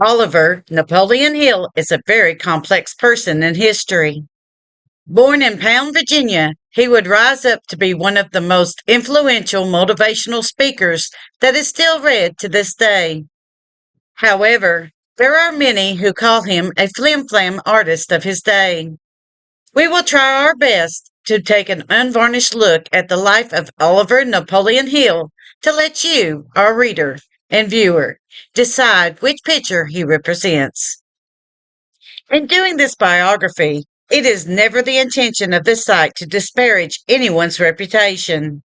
Oliver Napoleon Hill is a very complex person in history. Born in Pound, Virginia, he would rise up to be one of the most influential motivational speakers that is still read to this day. However, there are many who call him a flim-flam artist of his day. We will try our best to take an unvarnished look at the life of Oliver Napoleon Hill to let you, our reader and viewer, decide which picture he represents. In doing this biography, it is never the intention of this site to disparage anyone's reputation.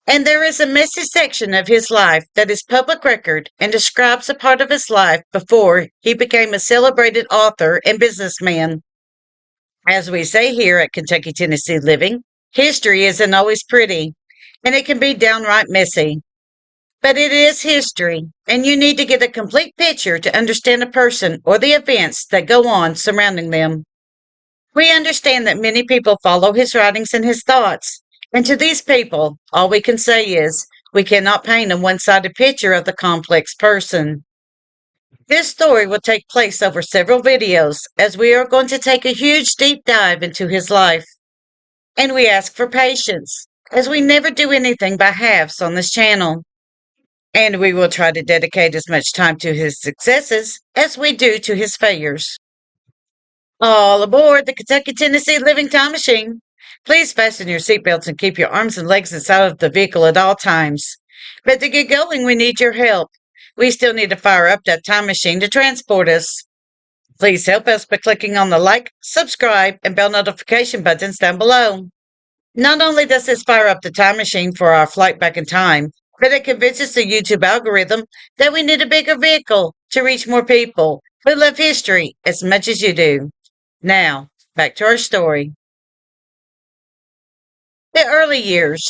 And there is a messy section of his life that is public record and describes a part of his life before he became a celebrated author and businessman. As we say here at Kentucky, Tennessee Living, history isn't always pretty, and it can be downright messy. But it is history, and you need to get a complete picture to understand a person or the events that go on surrounding them. We understand that many people follow his writings and his thoughts, and to these people, all we can say is we cannot paint a one sided picture of the complex person. This story will take place over several videos as we are going to take a huge deep dive into his life. And we ask for patience, as we never do anything by halves on this channel. And we will try to dedicate as much time to his successes as we do to his failures. All aboard the Kentucky Tennessee Living Time Machine. Please fasten your seatbelts and keep your arms and legs inside of the vehicle at all times. But to get going, we need your help. We still need to fire up that time machine to transport us. Please help us by clicking on the like, subscribe, and bell notification buttons down below. Not only does this fire up the time machine for our flight back in time, but it convinces the YouTube algorithm that we need a bigger vehicle to reach more people who love history as much as you do. Now, back to our story. The early years.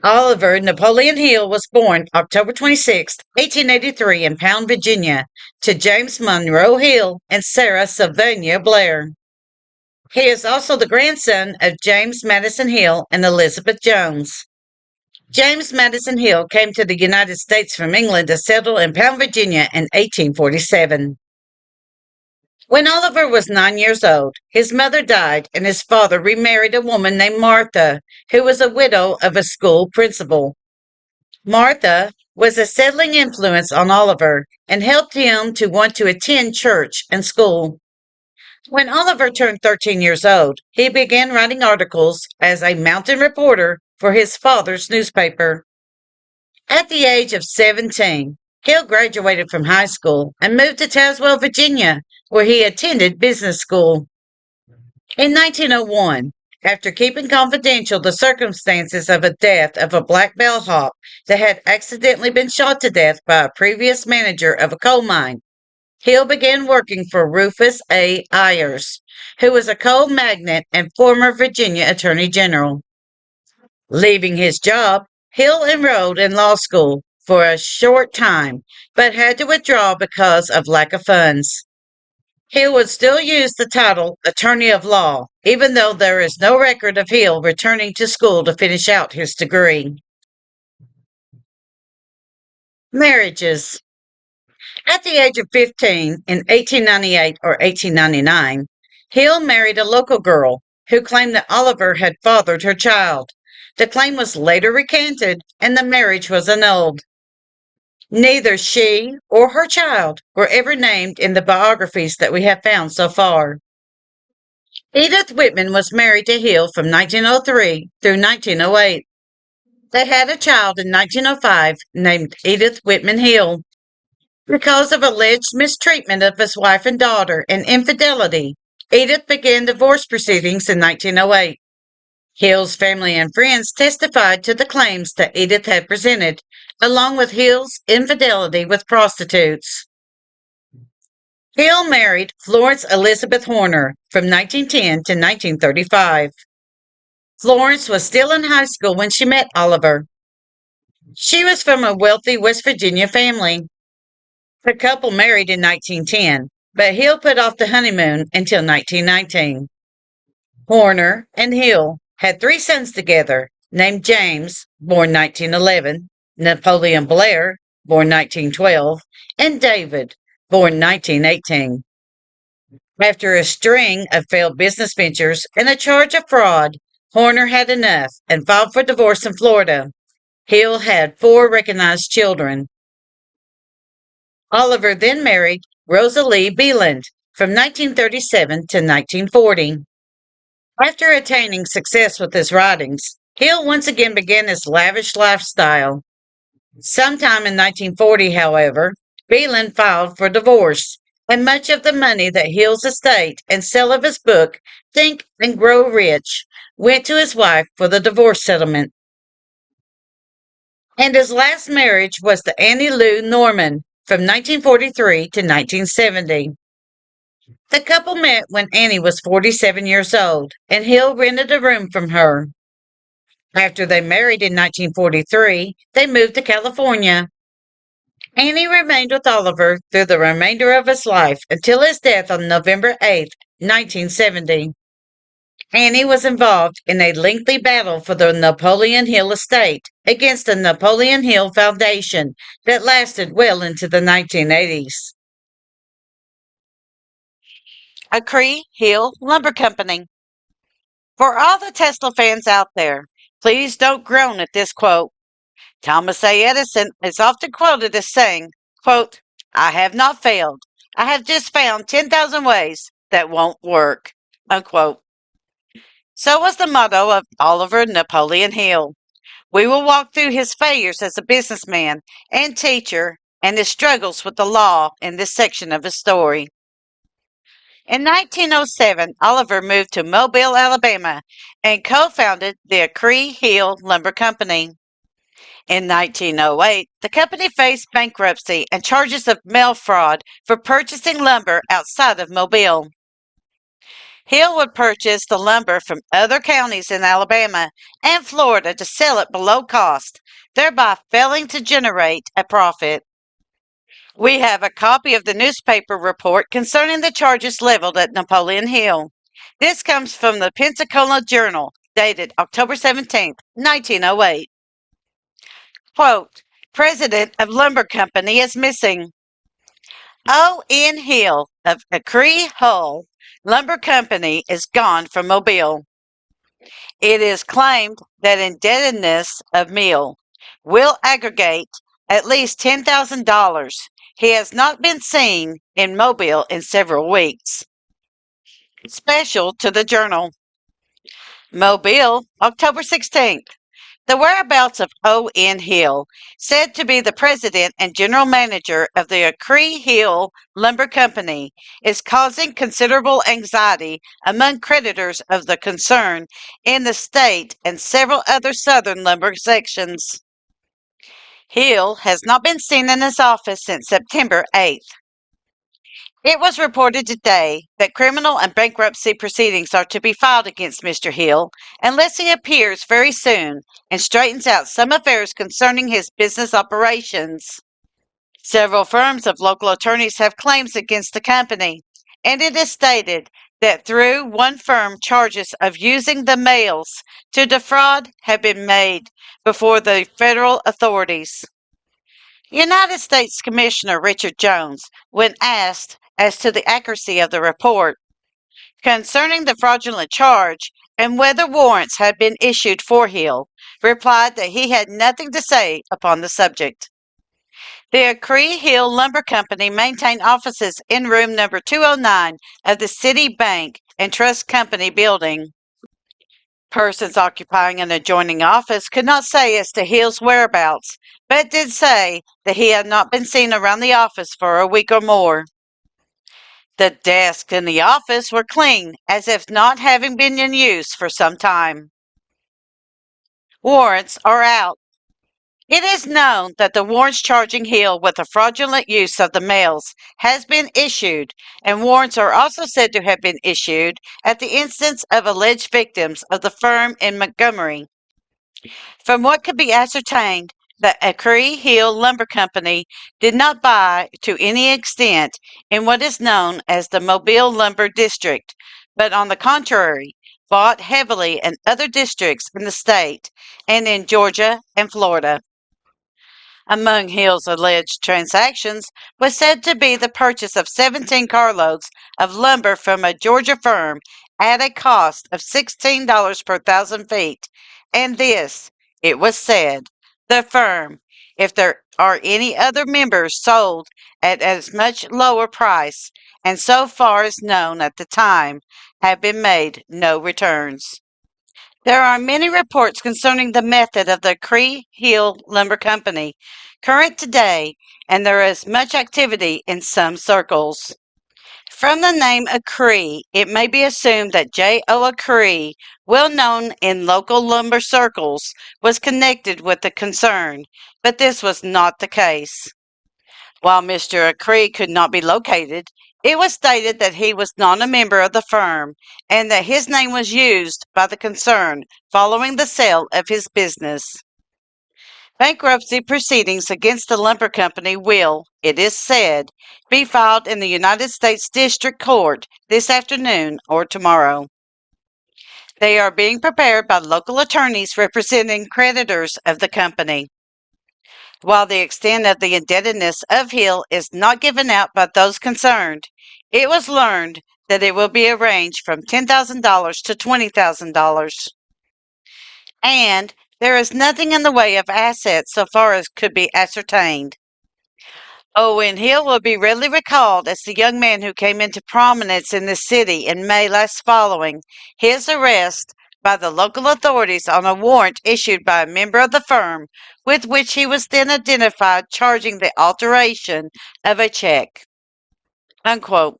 Oliver Napoleon Hill was born October 26, 1883 in Pound, Virginia, to James Monroe Hill and Sarah Sylvania Blair. He is also the grandson of James Madison Hill and Elizabeth Jones. James Madison Hill came to the United States from England to settle in Pound, Virginia in 1847. When Oliver was 9 years old, his mother died and his father remarried a woman named Martha, who was a widow of a school principal. Martha was a settling influence on Oliver and helped him to want to attend church and school. When Oliver turned 13 years old, he began writing articles as a mountain reporter for his father's newspaper. At the age of 17, Hill graduated from high school and moved to Tazewell, Virginia, where he attended business school. In 1901, after keeping confidential the circumstances of a death of a black bellhop that had accidentally been shot to death by a previous manager of a coal mine, Hill began working for Rufus A. Ayers, who was a coal magnate and former Virginia Attorney General. Leaving his job, Hill enrolled in law school for a short time, but had to withdraw because of lack of funds. Hill would still use the title Attorney of Law, even though there is no record of Hill returning to school to finish out his degree. Marriages. At the age of 15, in 1898 or 1899, Hill married a local girl who claimed that Oliver had fathered her child. The claim was later recanted and the marriage was annulled. Neither she or her child were ever named in the biographies that we have found so far. Edith Whitman was married to Hill from 1903 through 1908. They had a child in 1905 named Edith Whitman Hill. Because of alleged mistreatment of his wife and daughter and infidelity, Edith began divorce proceedings in 1908. Hill's family and friends testified to the claims that Edith had presented, along with Hill's infidelity with prostitutes. Hill married Florence Elizabeth Horner from 1910 to 1935. Florence was still in high school when she met Oliver. She was from a wealthy West Virginia family. The couple married in 1910, but Hill put off the honeymoon until 1919. Horner and Hill had 3 sons together, named James, born 1911, Napoleon Blair, born 1912, and David, born 1918. After a string of failed business ventures and a charge of fraud, Horner had enough and filed for divorce in Florida. Hill had 4 recognized children. Oliver then married Rosalie Beeland from 1937 to 1940. After attaining success with his writings, Hill once again began his lavish lifestyle. Sometime in 1940, however, Beeland filed for divorce, and much of the money that Hill's estate and sale of his book, Think and Grow Rich, went to his wife for the divorce settlement. And his last marriage was to Annie Lou Norman from 1943 to 1970. The couple met when Annie was 47 years old, and Hill rented a room from her. After they married in 1943, they moved to California. Annie remained with Oliver through the remainder of his life until his death on November 8, 1970. Annie was involved in a lengthy battle for the Napoleon Hill estate against the Napoleon Hill Foundation that lasted well into the 1980s. A Cree Hill Lumber Company. For all the Tesla fans out there, please don't groan at this quote. Thomas A. Edison is often quoted as saying, quote, I have not failed. I have just found 10,000 ways that won't work. Unquote. So was the motto of Oliver Napoleon Hill. We will walk through his failures as a businessman and teacher and his struggles with the law in this section of his story. In 1907, Oliver moved to Mobile, Alabama, and co-founded the Cree Hill Lumber Company. In 1908, the company faced bankruptcy and charges of mail fraud for purchasing lumber outside of Mobile. Hill would purchase the lumber from other counties in Alabama and Florida to sell it below cost, thereby failing to generate a profit. We have a copy of the newspaper report concerning the charges leveled at Napoleon Hill. This comes from the Pensacola Journal, dated October 17, 1908. Quote, President of Lumber Company is missing. O.N. Hill of Cree Hull Lumber Company is gone from Mobile. It is claimed that indebtedness of Mill will aggregate at least $10,000. He has not been seen in Mobile in several weeks. Special to the Journal. Mobile, October 16th. The whereabouts of O.N. Hill, said to be the president and general manager of the Cree Hill Lumber Company, is causing considerable anxiety among creditors of the concern in the state and several other southern lumber sections. Hill has not been seen in his office since September 8th. It was reported today that criminal and bankruptcy proceedings are to be filed against Mr. Hill unless he appears very soon and straightens out some affairs concerning his business operations. Several firms of local attorneys have claims against the company, and it is stated that through one firm charges of using the mails to defraud have been made before the federal authorities. United States Commissioner Richard Jones, when asked as to the accuracy of the report concerning the fraudulent charge and whether warrants had been issued for Hill, replied that he had nothing to say upon the subject. The Cree Hill Lumber Company maintained offices in room number 209 of the City Bank and Trust Company building. Persons occupying an adjoining office could not say as to Hill's whereabouts, but did say that he had not been seen around the office for a week or more. The desks in the office were clean, as if not having been in use for some time. Warrants are out. It is known that the warrants charging Hill with the fraudulent use of the mails has been issued, and warrants are also said to have been issued at the instance of alleged victims of the firm in Montgomery. From what could be ascertained, the Cree Hill Lumber Company did not buy to any extent in what is known as the Mobile Lumber District, but on the contrary, bought heavily in other districts in the state and in Georgia and Florida. Among Hill's alleged transactions was said to be the purchase of 17 carloads of lumber from a Georgia firm at a cost of $16 per thousand feet. And this, it was said, the firm, if there are any other members, sold at as much lower price, and so far as known at the time, have been made no returns. There are many reports concerning the method of the Cree Hill Lumber Company current today, and there is much activity in some circles. From the name Cree, it may be assumed that J.O. Cree, well known in local lumber circles, was connected with the concern, but this was not the case. While Mr. Cree could not be located, it was stated that he was not a member of the firm and that his name was used by the concern following the sale of his business. Bankruptcy proceedings against the lumber company will, it is said, be filed in the United States District Court this afternoon or tomorrow. They are being prepared by local attorneys representing creditors of the company. While the extent of the indebtedness of Hill is not given out by those concerned, it was learned that it will be arranged from $10,000 to $20,000. And there is nothing in the way of assets so far as could be ascertained. Owen Hill will be readily recalled as the young man who came into prominence in the city in May last following his arrest by the local authorities on a warrant issued by a member of the firm with which he was then identified charging the alteration of a check. Unquote.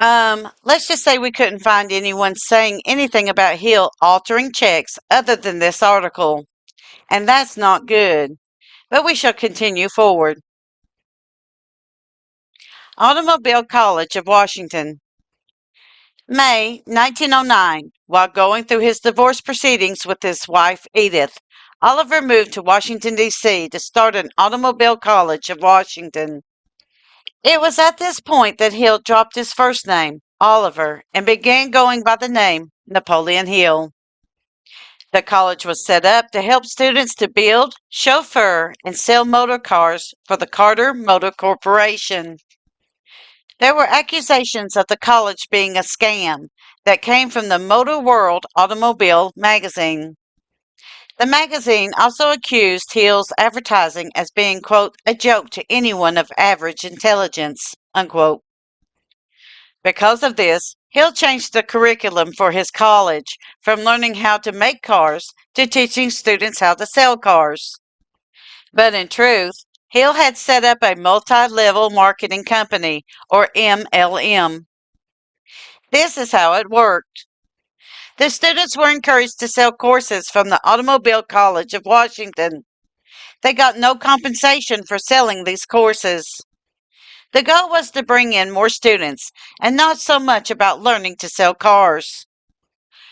Let's just say we couldn't find anyone saying anything about Hill altering checks other than this article. And that's not good. But we shall continue forward. Automobile College of Washington. May 1909. While going through his divorce proceedings with his wife Edith, Oliver moved to Washington, D.C. to start an Automobile College of Washington. It was at this point that Hill dropped his first name, Oliver, and began going by the name Napoleon Hill. The college was set up to help students to build, chauffeur, and sell motor cars for the Carter Motor Corporation. There were accusations of the college being a scam that came from the Motor World Automobile magazine. The magazine also accused Hill's advertising as being, quote, a joke to anyone of average intelligence, unquote. Because of this, Hill changed the curriculum for his college from learning how to make cars to teaching students how to sell cars. But in truth, Hill had set up a multi-level marketing company, or MLM. This is how it worked. The students were encouraged to sell courses from the Automobile College of Washington. They got no compensation for selling these courses. The goal was to bring in more students and not so much about learning to sell cars.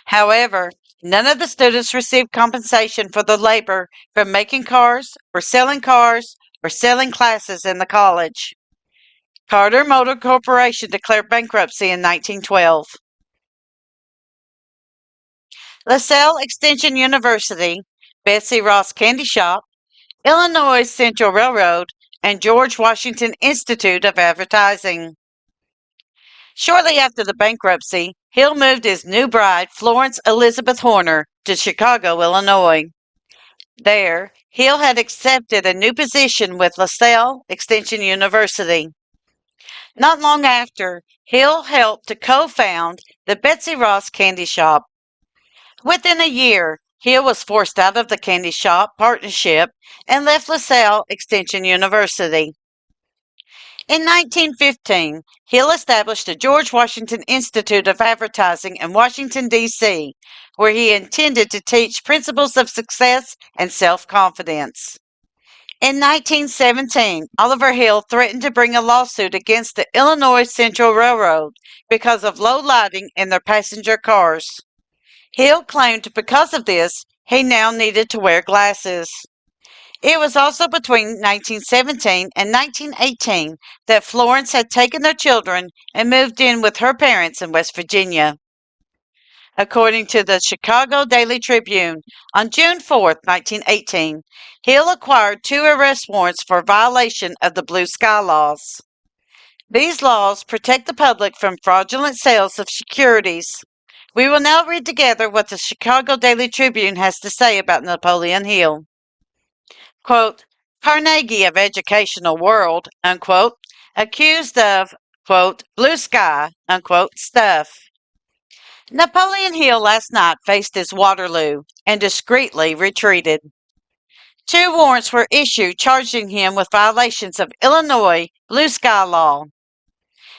However, none of the students received compensation for the labor from making cars or selling classes in the college. Carter Motor Corporation declared bankruptcy in 1912. LaSalle Extension University, Betsy Ross Candy Shop, Illinois Central Railroad, and George Washington Institute of Advertising. Shortly after the bankruptcy, Hill moved his new bride, Florence Elizabeth Horner, to Chicago, Illinois. There, Hill had accepted a new position with LaSalle Extension University. Not long after, Hill helped to co-found the Betsy Ross Candy Shop. Within a year, Hill was forced out of the candy shop partnership and left LaSalle Extension University. In 1915, Hill established the George Washington Institute of Advertising in Washington, D.C., where he intended to teach principles of success and self-confidence. In 1917, Oliver Hill threatened to bring a lawsuit against the Illinois Central Railroad because of low lighting in their passenger cars. Hill claimed because of this, he now needed to wear glasses. It was also between 1917 and 1918 that Florence had taken their children and moved in with her parents in West Virginia. According to the Chicago Daily Tribune, on June 4, 1918, Hill acquired 2 arrest warrants for violation of the Blue Sky laws. These laws protect the public from fraudulent sales of securities. We will now read together what the Chicago Daily Tribune has to say about Napoleon Hill. Quote, Carnegie of educational world, unquote, accused of, quote, blue sky, unquote, stuff. Napoleon Hill last night faced his Waterloo and discreetly retreated. 2 warrants were issued charging him with violations of Illinois blue sky law.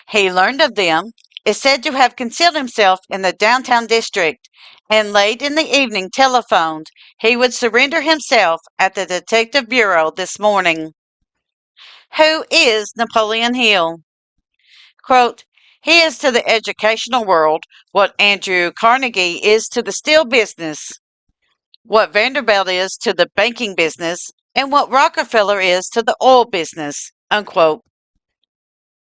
He learned of them, is said to have concealed himself in the downtown district, and late in the evening telephoned he would surrender himself at the Detective Bureau this morning. Who is Napoleon Hill? Quote, he is to the educational world what Andrew Carnegie is to the steel business, what Vanderbilt is to the banking business, and what Rockefeller is to the oil business, unquote.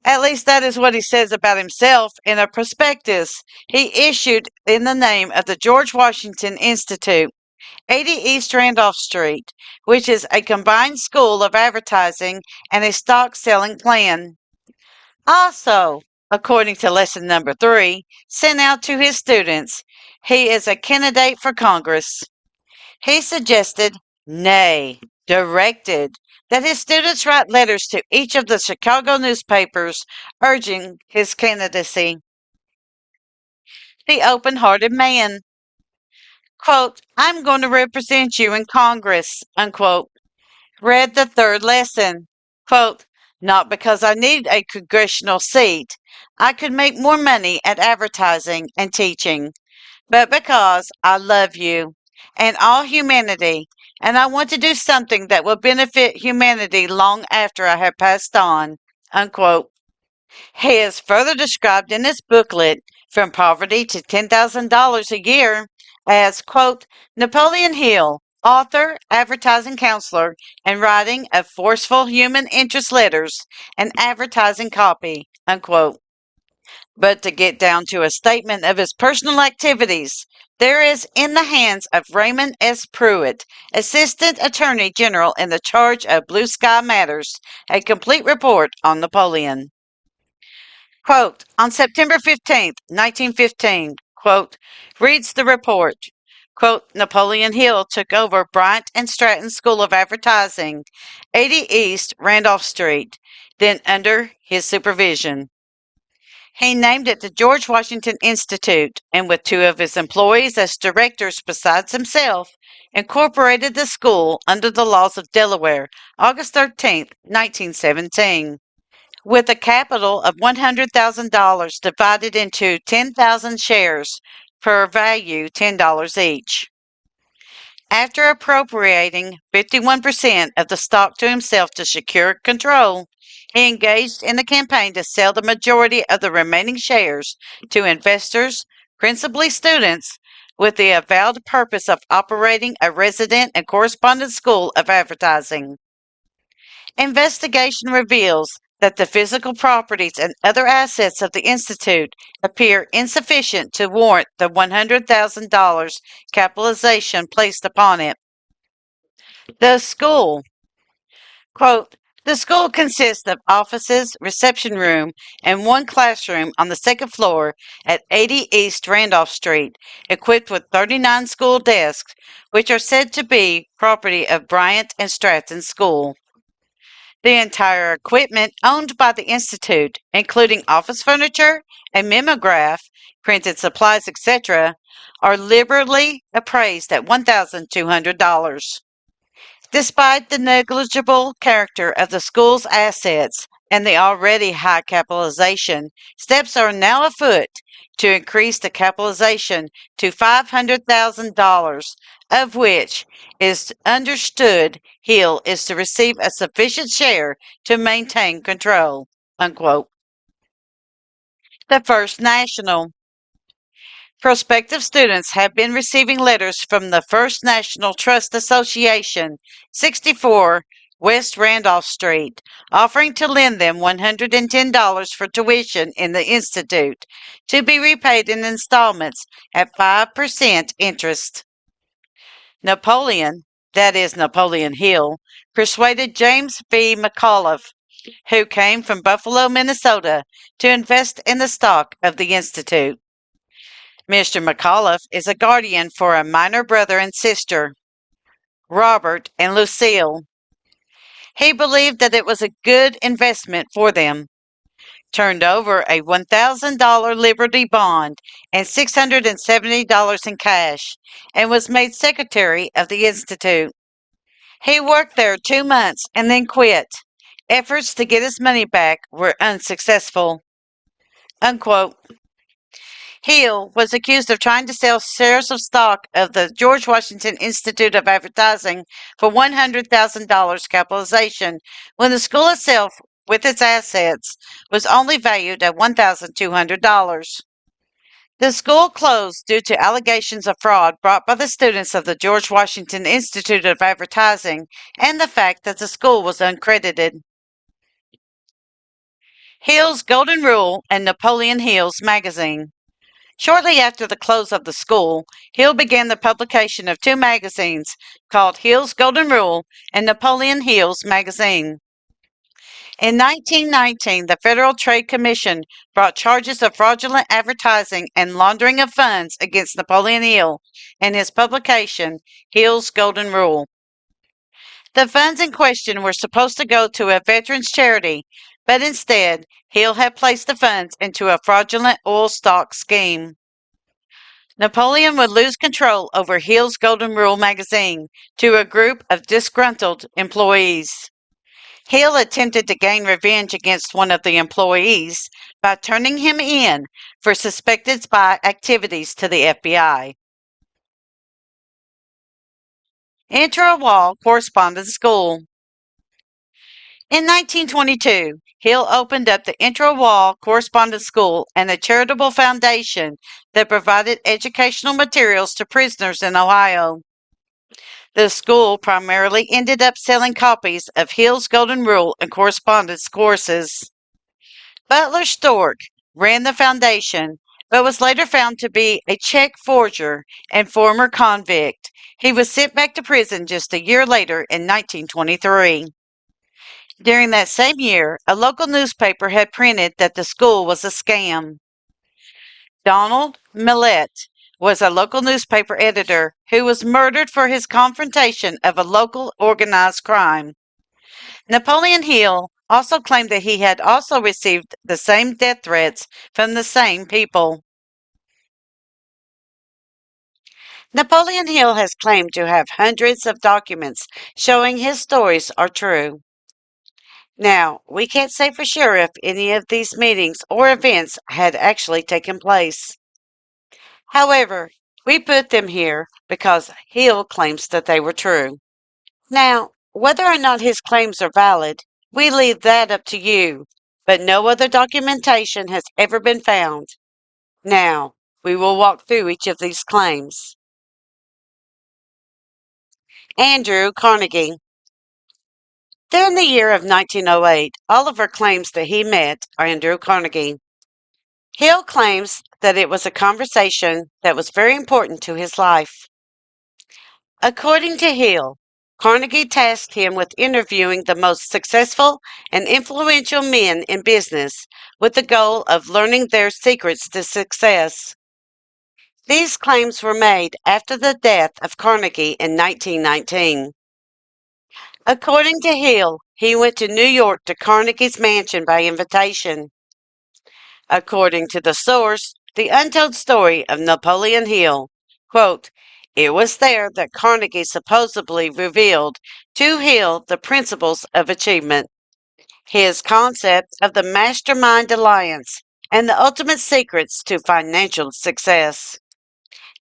At least that is what he says about himself in a prospectus he issued in the name of the George Washington Institute, 80 East Randolph Street, which is a combined school of advertising and a stock selling plan. Also, according to lesson number 3, sent out to his students, he is a candidate for Congress. He suggested, nay, directed, that his students write letters to each of the Chicago newspapers urging his candidacy. The open-hearted man. Quote, I'm going to represent you in Congress, unquote. Read the 3rd lesson. Quote, not because I need a congressional seat. I could make more money at advertising and teaching, but because I love you and all humanity, and I want to do something that will benefit humanity long after I have passed on, unquote. He is further described in his booklet, From Poverty to $10,000 a Year, as, quote, Napoleon Hill, author, advertising counselor, and writing of forceful human interest letters and advertising copy, unquote. But to get down to a statement of his personal activities, there is in the hands of Raymond S. Pruitt, Assistant Attorney General in the charge of Blue Sky Matters, a complete report on Napoleon. Quote, on September 15th, 1915, quote, reads the report. Quote, Napoleon Hill took over Bryant and Stratton School of Advertising, 80 East Randolph Street, then under his supervision. He named it the George Washington Institute, and with 2 of his employees as directors besides himself, incorporated the school under the laws of Delaware, August 13, 1917. With a capital of $100,000 divided into 10,000 shares per value $10 each. After appropriating 51% of the stock to himself to secure control, he engaged in a campaign to sell the majority of the remaining shares to investors, principally students, with the avowed purpose of operating a resident and correspondence school of advertising. Investigation reveals that the physical properties and other assets of the Institute appear insufficient to warrant the $100,000 capitalization placed upon it. The school, quote, the school consists of offices, reception room, and 1 classroom on the 2nd floor at 80 East Randolph Street, equipped with 39 school desks, which are said to be property of Bryant and Stratton School. The entire equipment owned by the Institute, including office furniture, a mimeograph, printed supplies, etc., are liberally appraised at $1,200. Despite the negligible character of the school's assets and the already high capitalization, steps are now afoot to increase the capitalization to $500,000, of which is understood Hill is to receive a sufficient share to maintain control. Unquote. The First National. Prospective students have been receiving letters from the First National Trust Association, 64 West Randolph Street, offering to lend them $110 for tuition in the institute, to be repaid in installments at 5% interest. Napoleon, that is Napoleon Hill, persuaded James B. McAuliffe, who came from Buffalo, Minnesota, to invest in the stock of the institute. Mr. McAuliffe is a guardian for a minor brother and sister, Robert and Lucille. He believed that it was a good investment for them, turned over a $1,000 Liberty bond and $670 in cash, and was made secretary of the Institute. He worked there 2 months and then quit. Efforts to get his money back were unsuccessful. Unquote. Hill was accused of trying to sell shares of stock of the George Washington Institute of Advertising for $100,000 capitalization when the school itself, with its assets, was only valued at $1,200. The school closed due to allegations of fraud brought by the students of the George Washington Institute of Advertising and the fact that the school was uncredited. Hill's Golden Rule and Napoleon Hill's magazine. Shortly after the close of the school, Hill began the publication of two magazines called Hill's Golden Rule and Napoleon Hill's Magazine. In 1919, the Federal Trade Commission brought charges of fraudulent advertising and laundering of funds against Napoleon Hill and his publication, Hill's Golden Rule. The funds in question were supposed to go to a veterans charity, but instead, Hill had placed the funds into a fraudulent oil stock scheme. Napoleon would lose control over Hill's Golden Rule magazine to a group of disgruntled employees. Hill attempted to gain revenge against one of the employees by turning him in for suspected spy activities to the FBI. Intra-Wall Correspondence School. In 1922, Hill opened up the Intra-Wall Correspondence School and a charitable foundation that provided educational materials to prisoners in Ohio. The school primarily ended up selling copies of Hill's Golden Rule and correspondence courses. Butler Stork ran the foundation, but was later found to be a check forger and former convict. He was sent back to prison just a year later in 1923. During that same year, a local newspaper had printed that the school was a scam. Donald Millett was a local newspaper editor who was murdered for his confrontation of a local organized crime. Napoleon Hill also claimed that he had also received the same death threats from the same people. Napoleon Hill has claimed to have hundreds of documents showing his stories are true. Now, we can't say for sure if any of these meetings or events had actually taken place. However, we put them here because Hill claims that they were true. Now, whether or not his claims are valid, we leave that up to you, but no other documentation has ever been found. Now, we will walk through each of these claims. Andrew Carnegie. During the year of 1908, Oliver claims that he met Andrew Carnegie. Hill claims that it was a conversation that was very important to his life. According to Hill, Carnegie tasked him with interviewing the most successful and influential men in business with the goal of learning their secrets to success. These claims were made after the death of Carnegie in 1919. According to Hill, he went to New York to Carnegie's mansion by invitation. According to the source, The Untold Story of Napoleon Hill, quote, it was there that Carnegie supposedly revealed to Hill the principles of achievement, his concept of the mastermind alliance, and the ultimate secrets to financial success.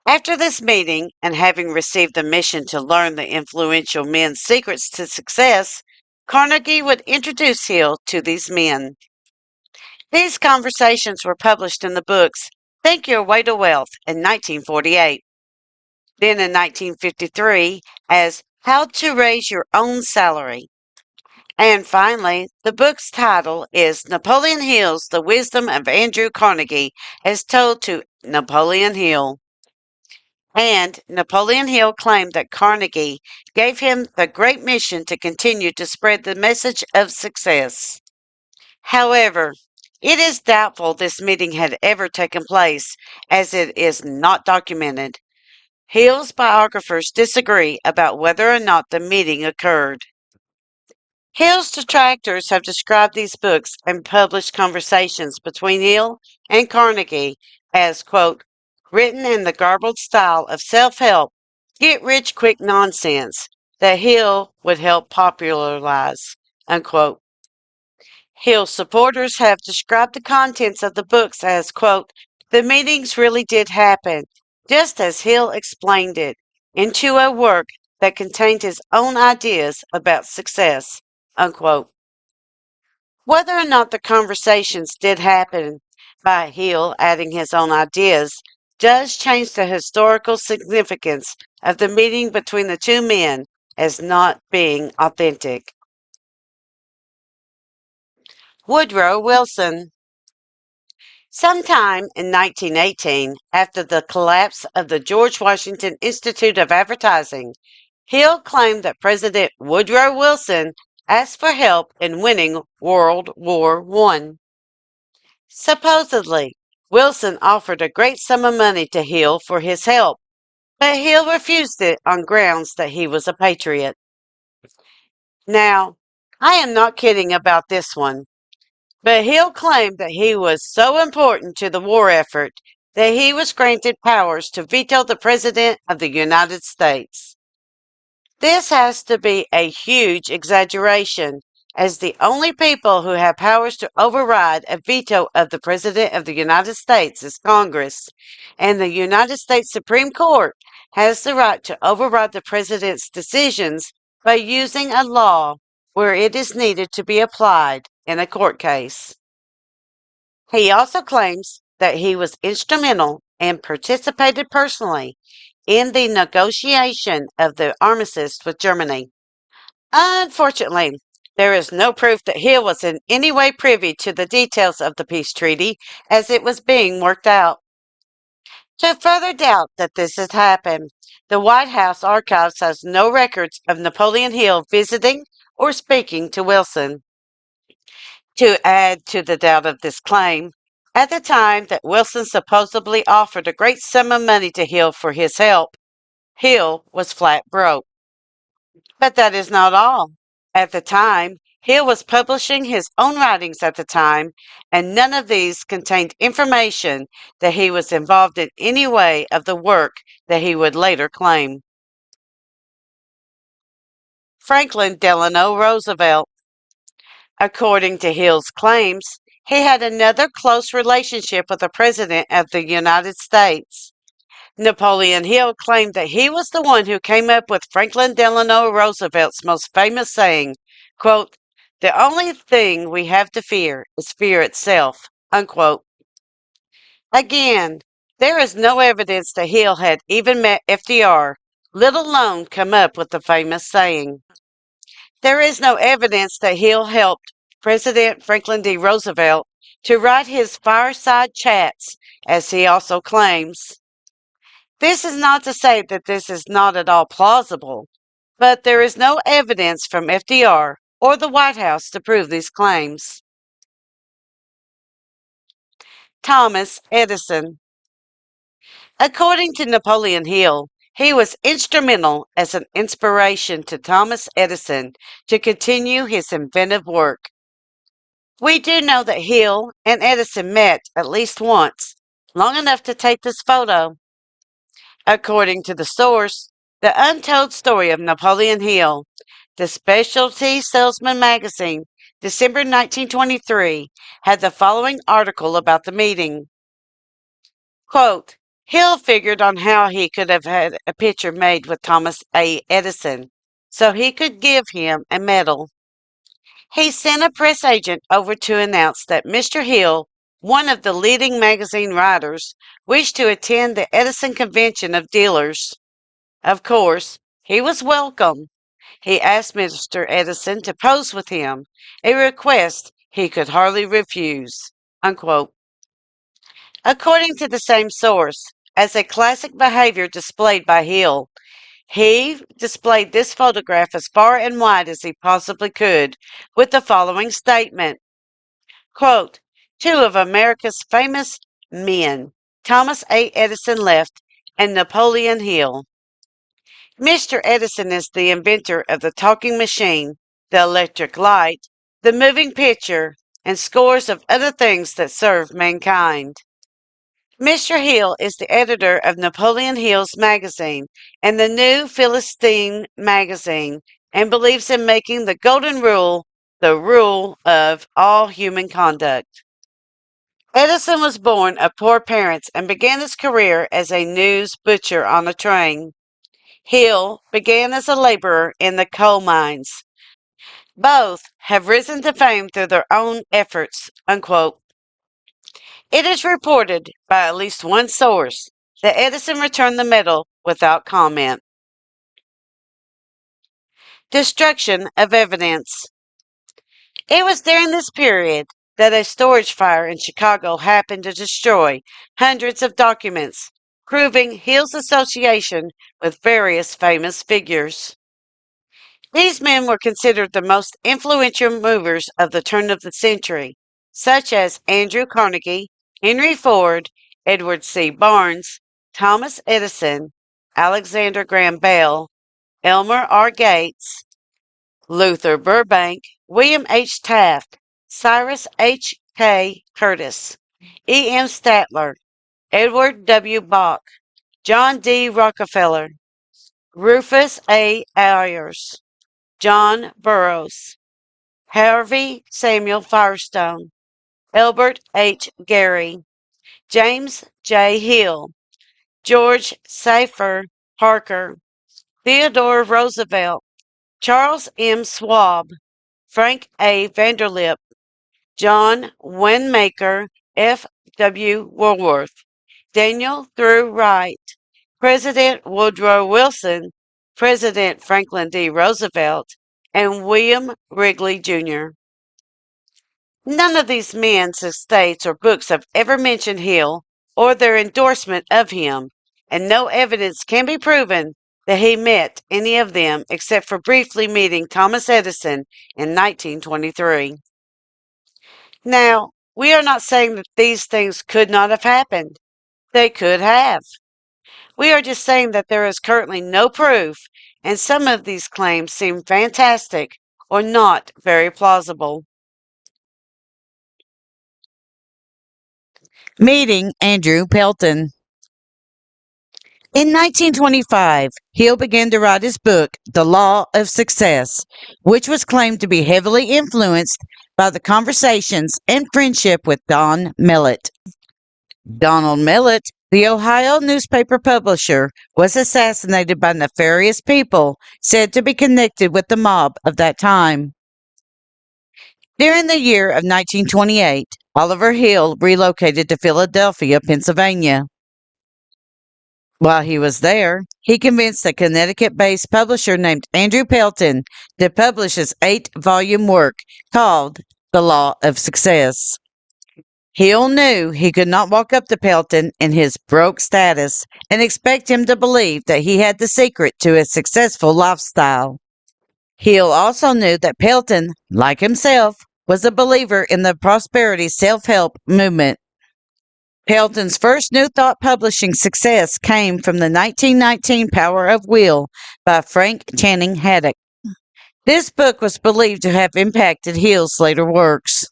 After this meeting, and having received the mission to learn the influential men's secrets to success, Carnegie would introduce Hill to these men. These conversations were published in the books Think Your Way to Wealth in 1948, then in 1953 as How to Raise Your Own Salary, And finally, the book's title is Napoleon Hill's The Wisdom of Andrew Carnegie as Told to Napoleon Hill. And Napoleon Hill claimed that Carnegie gave him the great mission to continue to spread the message of success. However, it is doubtful this meeting had ever taken place, as it is not documented. Hill's biographers disagree about whether or not the meeting occurred. Hill's detractors have described these books and published conversations between Hill and Carnegie as, quote, written in the garbled style of self-help, get-rich-quick nonsense that Hill would help popularize, unquote. Hill's supporters have described the contents of the books as, quote, the meetings really did happen, just as Hill explained it, into a work that contained his own ideas about success, unquote. Whether or not the conversations did happen by Hill adding his own ideas does change the historical significance of the meeting between the two men as not being authentic. Woodrow Wilson. Sometime in 1918, after the collapse of the George Washington Institute of Advertising, Hill claimed that President Woodrow Wilson asked for help in winning World War I. Supposedly, Wilson offered a great sum of money to Hill for his help, but Hill refused it on grounds that he was a patriot. Now, I am not kidding about this one. But Hill claimed that he was so important to the war effort that he was granted powers to veto the President of the United States. This has to be a huge exaggeration, as the only people who have powers to override a veto of the President of the United States is Congress, and the United States Supreme Court has the right to override the President's decisions by using a law where it is needed to be applied in a court case. He also claims that he was instrumental and participated personally in the negotiation of the armistice with Germany. Unfortunately, there is no proof that Hill was in any way privy to the details of the peace treaty as it was being worked out. To further doubt that this has happened, the White House archives has no records of Napoleon Hill visiting or speaking to Wilson. To add to the doubt of this claim, at the time that Wilson supposedly offered a great sum of money to Hill for his help, Hill was flat broke. But that is not all. At the time, Hill was publishing his own writings at the time, and none of these contained information that he was involved in any way of the work that he would later claim. Franklin Delano Roosevelt. According to Hill's claims, he had another close relationship with the President of the United States. Napoleon Hill claimed that he was the one who came up with Franklin Delano Roosevelt's most famous saying, quote, the only thing we have to fear is fear itself, unquote. Again, there is no evidence that Hill had even met FDR, let alone come up with the famous saying. There is no evidence that Hill helped President Franklin D. Roosevelt to write his fireside chats, as he also claims. This is not to say that this is not at all plausible, but there is no evidence from FDR or the White House to prove these claims. Thomas Edison. According to Napoleon Hill, he was instrumental as an inspiration to Thomas Edison to continue his inventive work. We do know that Hill and Edison met at least once, long enough to take this photo. According to the source, The Untold Story of Napoleon Hill, the Specialty Salesman magazine, December 1923, had the following article about the meeting. Quote, Hill figured on how he could have had a picture made with Thomas A. Edison, so he could give him a medal. He sent a press agent over to announce that Mr. Hill, one of the leading magazine writers, wished to attend the Edison Convention of Dealers. Of course, he was welcome, He asked Mr. Edison to pose with him, a request he could hardly refuse. Unquote. According to the same source, as a classic behavior displayed by Hill, he displayed this photograph as far and wide as he possibly could with the following statement, quote, two of America's famous men, Thomas A. Edison left and Napoleon Hill. Mr. Edison is the inventor of the talking machine, the electric light, the moving picture, and scores of other things that serve mankind. Mr. Hill is the editor of Napoleon Hill's magazine and the New Philistine magazine and believes in making the golden rule the rule of all human conduct. Edison was born of poor parents and began his career as a news butcher on a train. Hill began as a laborer in the coal mines. Both have risen to fame through their own efforts. Unquote. It is reported by at least one source that Edison returned the medal without comment. Destruction of evidence. It was during this period that a storage fire in Chicago happened to destroy hundreds of documents, proving Hill's association with various famous figures. These men were considered the most influential movers of the turn of the century, such as Andrew Carnegie, Henry Ford, Edward C. Barnes, Thomas Edison, Alexander Graham Bell, Elmer R. Gates, Luther Burbank, William H. Taft, Cyrus H. K. Curtis, E. M. Statler, Edward W. Bach, John D. Rockefeller, Rufus A. Ayers, John Burroughs, Harvey Samuel Firestone, Elbert H. Gary, James J. Hill, George Shafer Parker, Theodore Roosevelt, Charles M. Schwab, Frank A. Vanderlip, John Wanamaker, F. W. Woolworth, Daniel Through Wright, President Woodrow Wilson, President Franklin D. Roosevelt, and William Wrigley, Jr. None of these men's estates or books have ever mentioned Hill or their endorsement of him, and no evidence can be proven that he met any of them except for briefly meeting Thomas Edison in 1923. Now, we are not saying that these things could not have happened. They could have. We are just saying that there is currently no proof, and some of these claims seem fantastic or not very plausible. Meeting Andrew Pelton. In 1925, Hill began to write his book, The Law of Success, which was claimed to be heavily influenced by the conversations and friendship with Don Millett. Donald Millett, the Ohio newspaper publisher, was assassinated by nefarious people said to be connected with the mob of that time. During the year of 1928, Oliver Hill relocated to Philadelphia, Pennsylvania. While he was there, he convinced a Connecticut-based publisher named Andrew Pelton to publish his 8-volume work called The Law of Success. Hill knew he could not walk up to Pelton in his broke status and expect him to believe that he had the secret to a successful lifestyle. Hill also knew that Pelton, like himself, was a believer in the prosperity self-help movement. Pelton's first New Thought publishing success came from the 1919 Power of Will by Frank Channing Haddock. This book was believed to have impacted Hill's later works.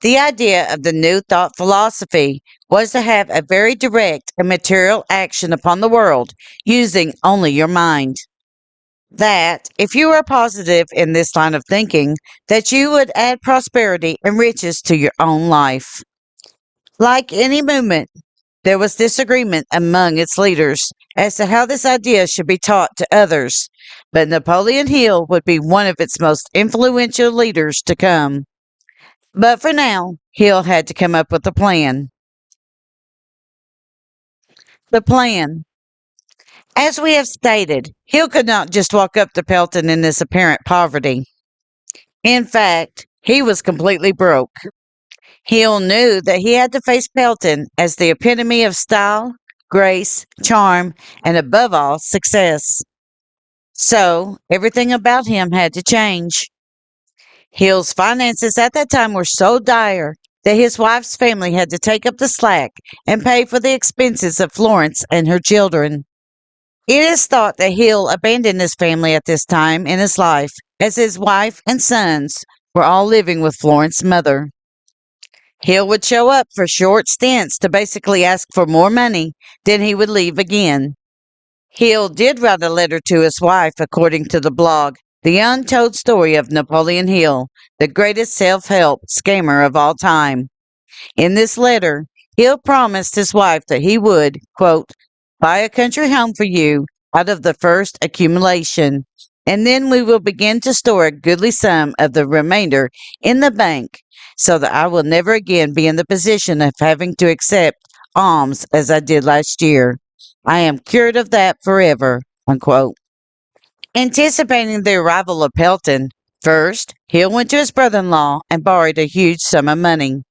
The idea of the New Thought philosophy was to have a very direct and material action upon the world using only your mind. That, if you are positive in this line of thinking, that you would add prosperity and riches to your own life. Like any movement, there was disagreement among its leaders as to how this idea should be taught to others, but Napoleon Hill would be one of its most influential leaders to come. But for now, Hill had to come up with a plan. The plan. As we have stated, Hill could not just walk up to Pelton in this apparent poverty. In fact, he was completely broke. Hill knew that he had to face Pelton as the epitome of style, grace, charm, and above all, success. So, everything about him had to change. Hill's finances at that time were so dire that his wife's family had to take up the slack and pay for the expenses of Florence and her children. It is thought that Hill abandoned his family at this time in his life, as his wife and sons were all living with Florence's mother. Hill would show up for short stints to basically ask for more money, then he would leave again. Hill did write a letter to his wife, according to the blog, The Untold Story of Napoleon Hill, the greatest self help scammer of all time. In this letter, Hill promised his wife that he would, quote, buy a country home for you out of the first accumulation, and then we will begin to store a goodly sum of the remainder in the bank so that I will never again be in the position of having to accept alms as I did last year. I am cured of that forever, unquote. Anticipating the arrival of Pelton, first, Hill went to his brother in law and borrowed a huge sum of money.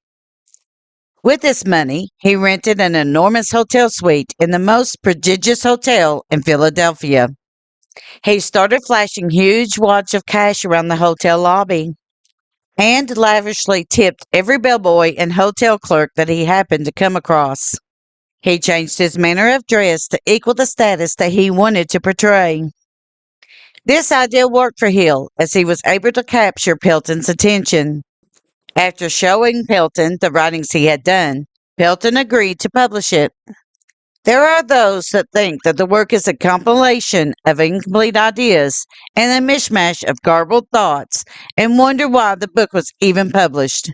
With this money, he rented an enormous hotel suite in the most prestigious hotel in Philadelphia. He started flashing huge wads of cash around the hotel lobby and lavishly tipped every bellboy and hotel clerk that he happened to come across. He changed his manner of dress to equal the status that he wanted to portray. This idea worked for Hill as he was able to capture Pelton's attention. After showing Pelton the writings he had done, Pelton agreed to publish it. There are those that think that the work is a compilation of incomplete ideas and a mishmash of garbled thoughts and wonder why the book was even published.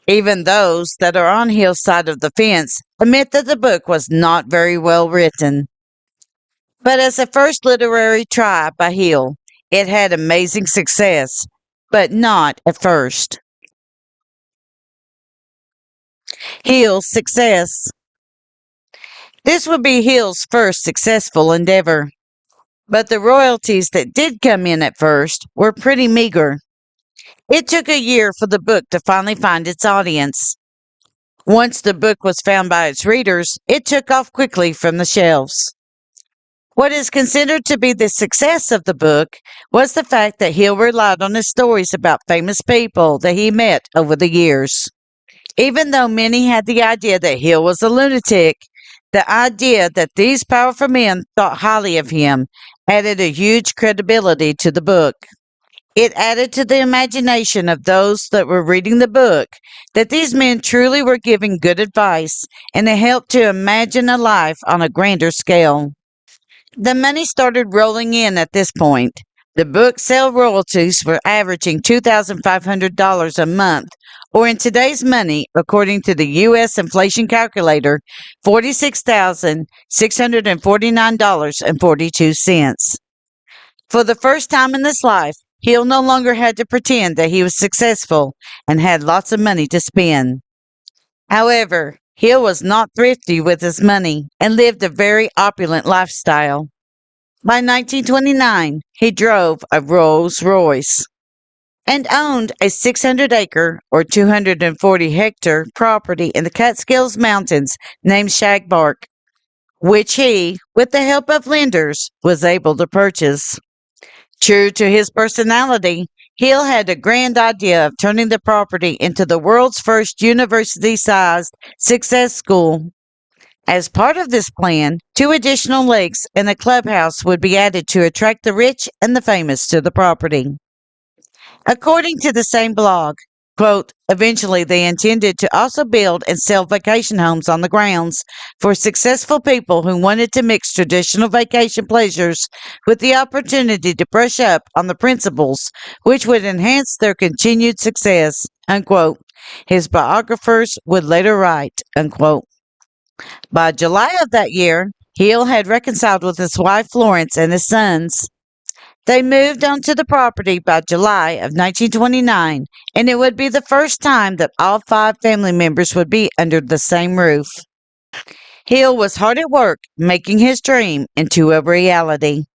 Even those that are on Hill's side of the fence admit that the book was not very well written. But as a first literary try by Hill, it had amazing success, but not at first. Hill's success. This would be Hill's first successful endeavor. But the royalties that did come in at first were pretty meager. It took a year for the book to finally find its audience. Once the book was found by its readers, it took off quickly from the shelves. What is considered to be the success of the book was the fact that Hill relied on his stories about famous people that he met over the years. Even though many had the idea that Hill was a lunatic, the idea that these powerful men thought highly of him added a huge credibility to the book. It added to the imagination of those that were reading the book that these men truly were giving good advice, and it helped to imagine a life on a grander scale. The money started rolling in at this point. The book sale royalties were averaging $2,500 a month, or in today's money, according to the U.S. inflation calculator, $46,649.42. For the first time in his life, Hill no longer had to pretend that he was successful and had lots of money to spend. However, Hill was not thrifty with his money and lived a very opulent lifestyle. By 1929, he drove a Rolls Royce and owned a 600-acre or 240-hectare property in the Catskills Mountains named Shagbark, which he, with the help of lenders, was able to purchase. True to his personality, Hill had a grand idea of turning the property into the world's first university-sized success school. As part of this plan, 2 additional lakes and a clubhouse would be added to attract the rich and the famous to the property. According to the same blog, quote, eventually they intended to also build and sell vacation homes on the grounds for successful people who wanted to mix traditional vacation pleasures with the opportunity to brush up on the principles which would enhance their continued success, unquote. His biographers would later write, unquote. By July of that year, Hill had reconciled with his wife Florence and his sons. They moved onto the property by July of 1929, and it would be the first time that all 5 family members would be under the same roof. Hill was hard at work making his dream into a reality.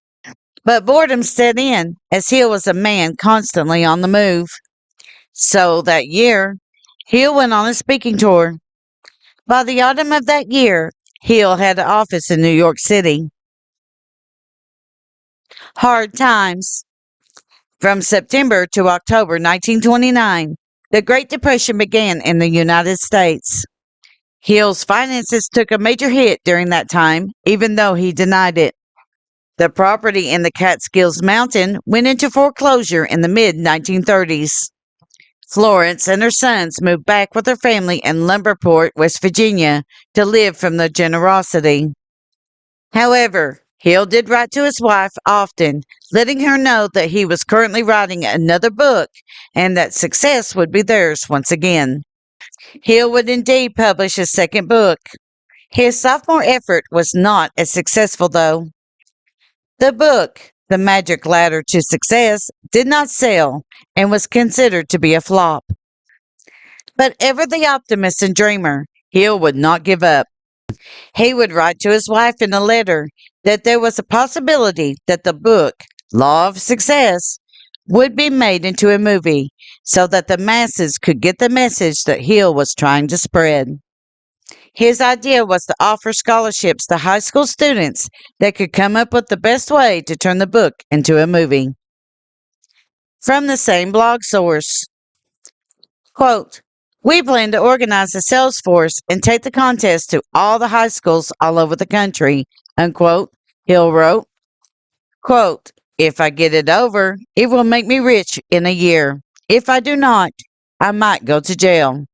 But boredom set in as Hill was a man constantly on the move. So that year, Hill went on a speaking tour. By the autumn of that year, Hill had an office in New York City. Hard times. From September to October 1929, the Great Depression began in the United States. Hill's finances took a major hit during that time, even though he denied it. The property in the Catskills Mountain went into foreclosure in the mid 1930s. Florence and her sons moved back with her family in Lumberport, West Virginia, to live from the generosity. However, Hill did write to his wife often, letting her know that he was currently writing another book and that success would be theirs once again. Hill would indeed publish his second book. His sophomore effort was not as successful, though. The book, The Magic Ladder to Success, did not sell and was considered to be a flop. But ever the optimist and dreamer, Hill would not give up. He would write to his wife in a letter that there was a possibility that the book, Law of Success, would be made into a movie so that the masses could get the message that Hill was trying to spread. His idea was to offer scholarships to high school students that could come up with the best way to turn the book into a movie. From the same blog source, quote, we plan to organize a sales force and take the contest to all the high schools all over the country, unquote, Hill wrote. Quote, if I get it over, it will make me rich in a year. If I do not, I might go to jail.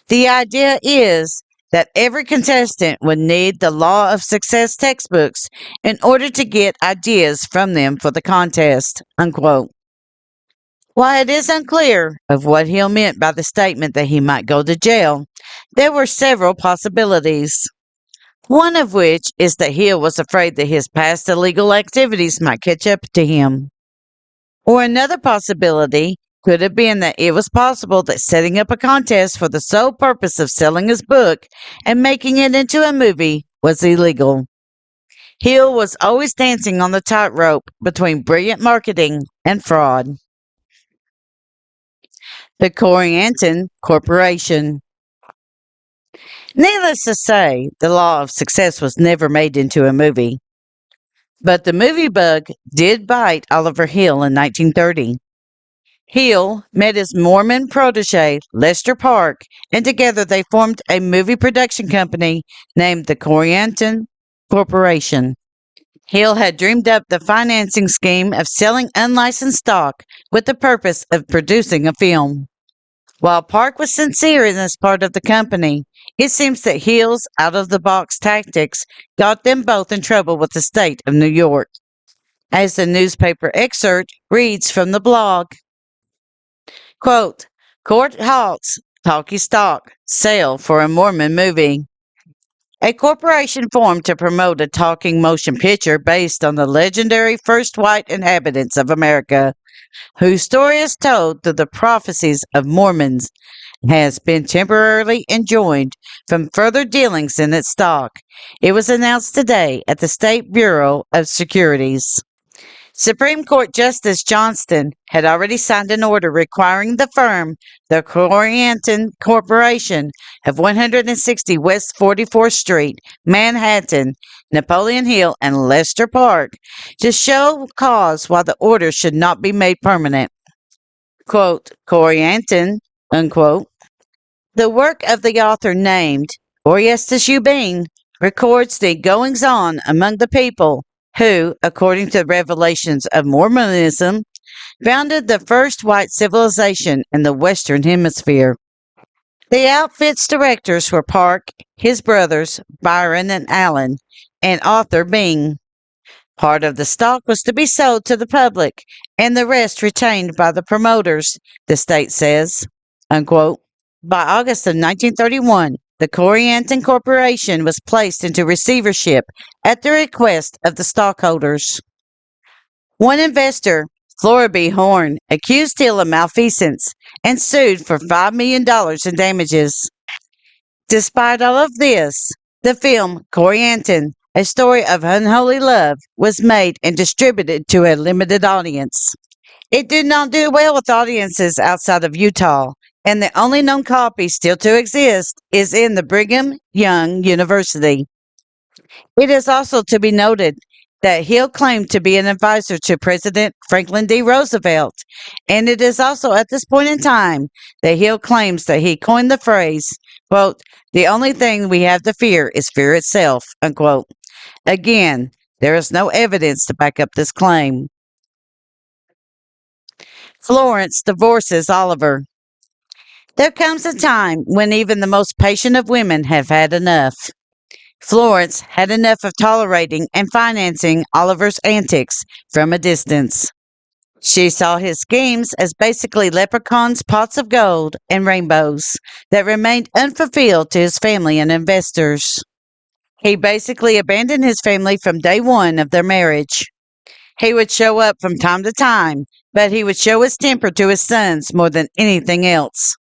The idea is that every contestant would need the Law of Success textbooks in order to get ideas from them for the contest, unquote. While it is unclear of what Hill meant by the statement that he might go to jail, there were several possibilities. One of which is that Hill was afraid that his past illegal activities might catch up to him. Or another possibility could have been that it was possible that setting up a contest for the sole purpose of selling his book and making it into a movie was illegal. Hill was always dancing on the tightrope between brilliant marketing and fraud. The Corianton Corporation. Needless to say, the Law of Success was never made into a movie. But the movie bug did bite Oliver Hill in 1930. Hill met his Mormon protege, Lester Park, and together they formed a movie production company named the Corianton Corporation. Hill had dreamed up the financing scheme of selling unlicensed stock with the purpose of producing a film. While Park was sincere in this part of the company, it seems that Hill's out of the box tactics got them both in trouble with the state of New York. As the newspaper excerpt reads from the blog, quote, court halts, talkie stock, sale for a Mormon movie. A corporation formed to promote a talking motion picture based on the legendary first white inhabitants of America, whose story is told through the prophecies of Mormons, has been temporarily enjoined from further dealings in its stock. It was announced today at the State Bureau of Securities. Supreme Court Justice Johnston had already signed an order requiring the firm, the Corianton Corporation of 160 West 44th Street, Manhattan, Napoleon Hill, and Lester Park, to show cause why the order should not be made permanent. Quote, Corianton, unquote. The work of the author named, Orestes Eubene, records the goings on among the people who, according to the revelations of Mormonism, founded the first white civilization in the Western Hemisphere. The outfit's directors were Park, his brothers, Byron and Allen, and author Bing. Part of the stock was to be sold to the public, and the rest retained by the promoters, the state says, unquote. By August of 1931, the Corianton Corporation was placed into receivership at the request of the stockholders. One investor, Flora B. Horn, accused Hill of malfeasance and sued for $5 million in damages. Despite all of this, The film Corianton, A Story of Unholy Love, was made and distributed to a limited audience. It did not do well with audiences outside of Utah, and the only known copy still to exist is in the Brigham Young University. It is also to be noted that Hill claimed to be an advisor to President Franklin D. Roosevelt, and it is also at this point in time that Hill claims that he coined the phrase, quote, the only thing we have to fear is fear itself, unquote. Again, there is no evidence to back up this claim. Florence divorces Oliver. There comes a time when even the most patient of women have had enough. Florence had enough of tolerating and financing Oliver's antics from a distance. She saw his schemes as basically leprechauns' pots of gold and rainbows that remained unfulfilled to his family and investors. He basically abandoned his family from day one of their marriage. He would show up from time to time, but he would show his temper to his sons more than anything else.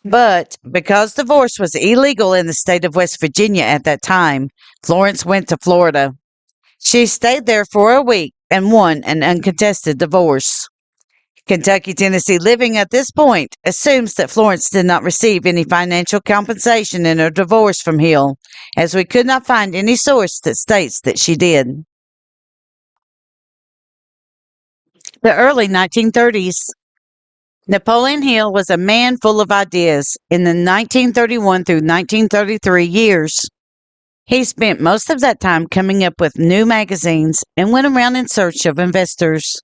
But because divorce was illegal in the state of West Virginia at that time, Florence went to Florida. She stayed there for a week and won an uncontested divorce. Kentucky Tennessee Living at this point assumes that Florence did not receive any financial compensation in her divorce from Hill, as we could not find any source that states that she did. The early 1930s. Napoleon Hill was a man full of ideas in the 1931 through 1933 years. He spent most of that time coming up with new magazines and went around in search of investors.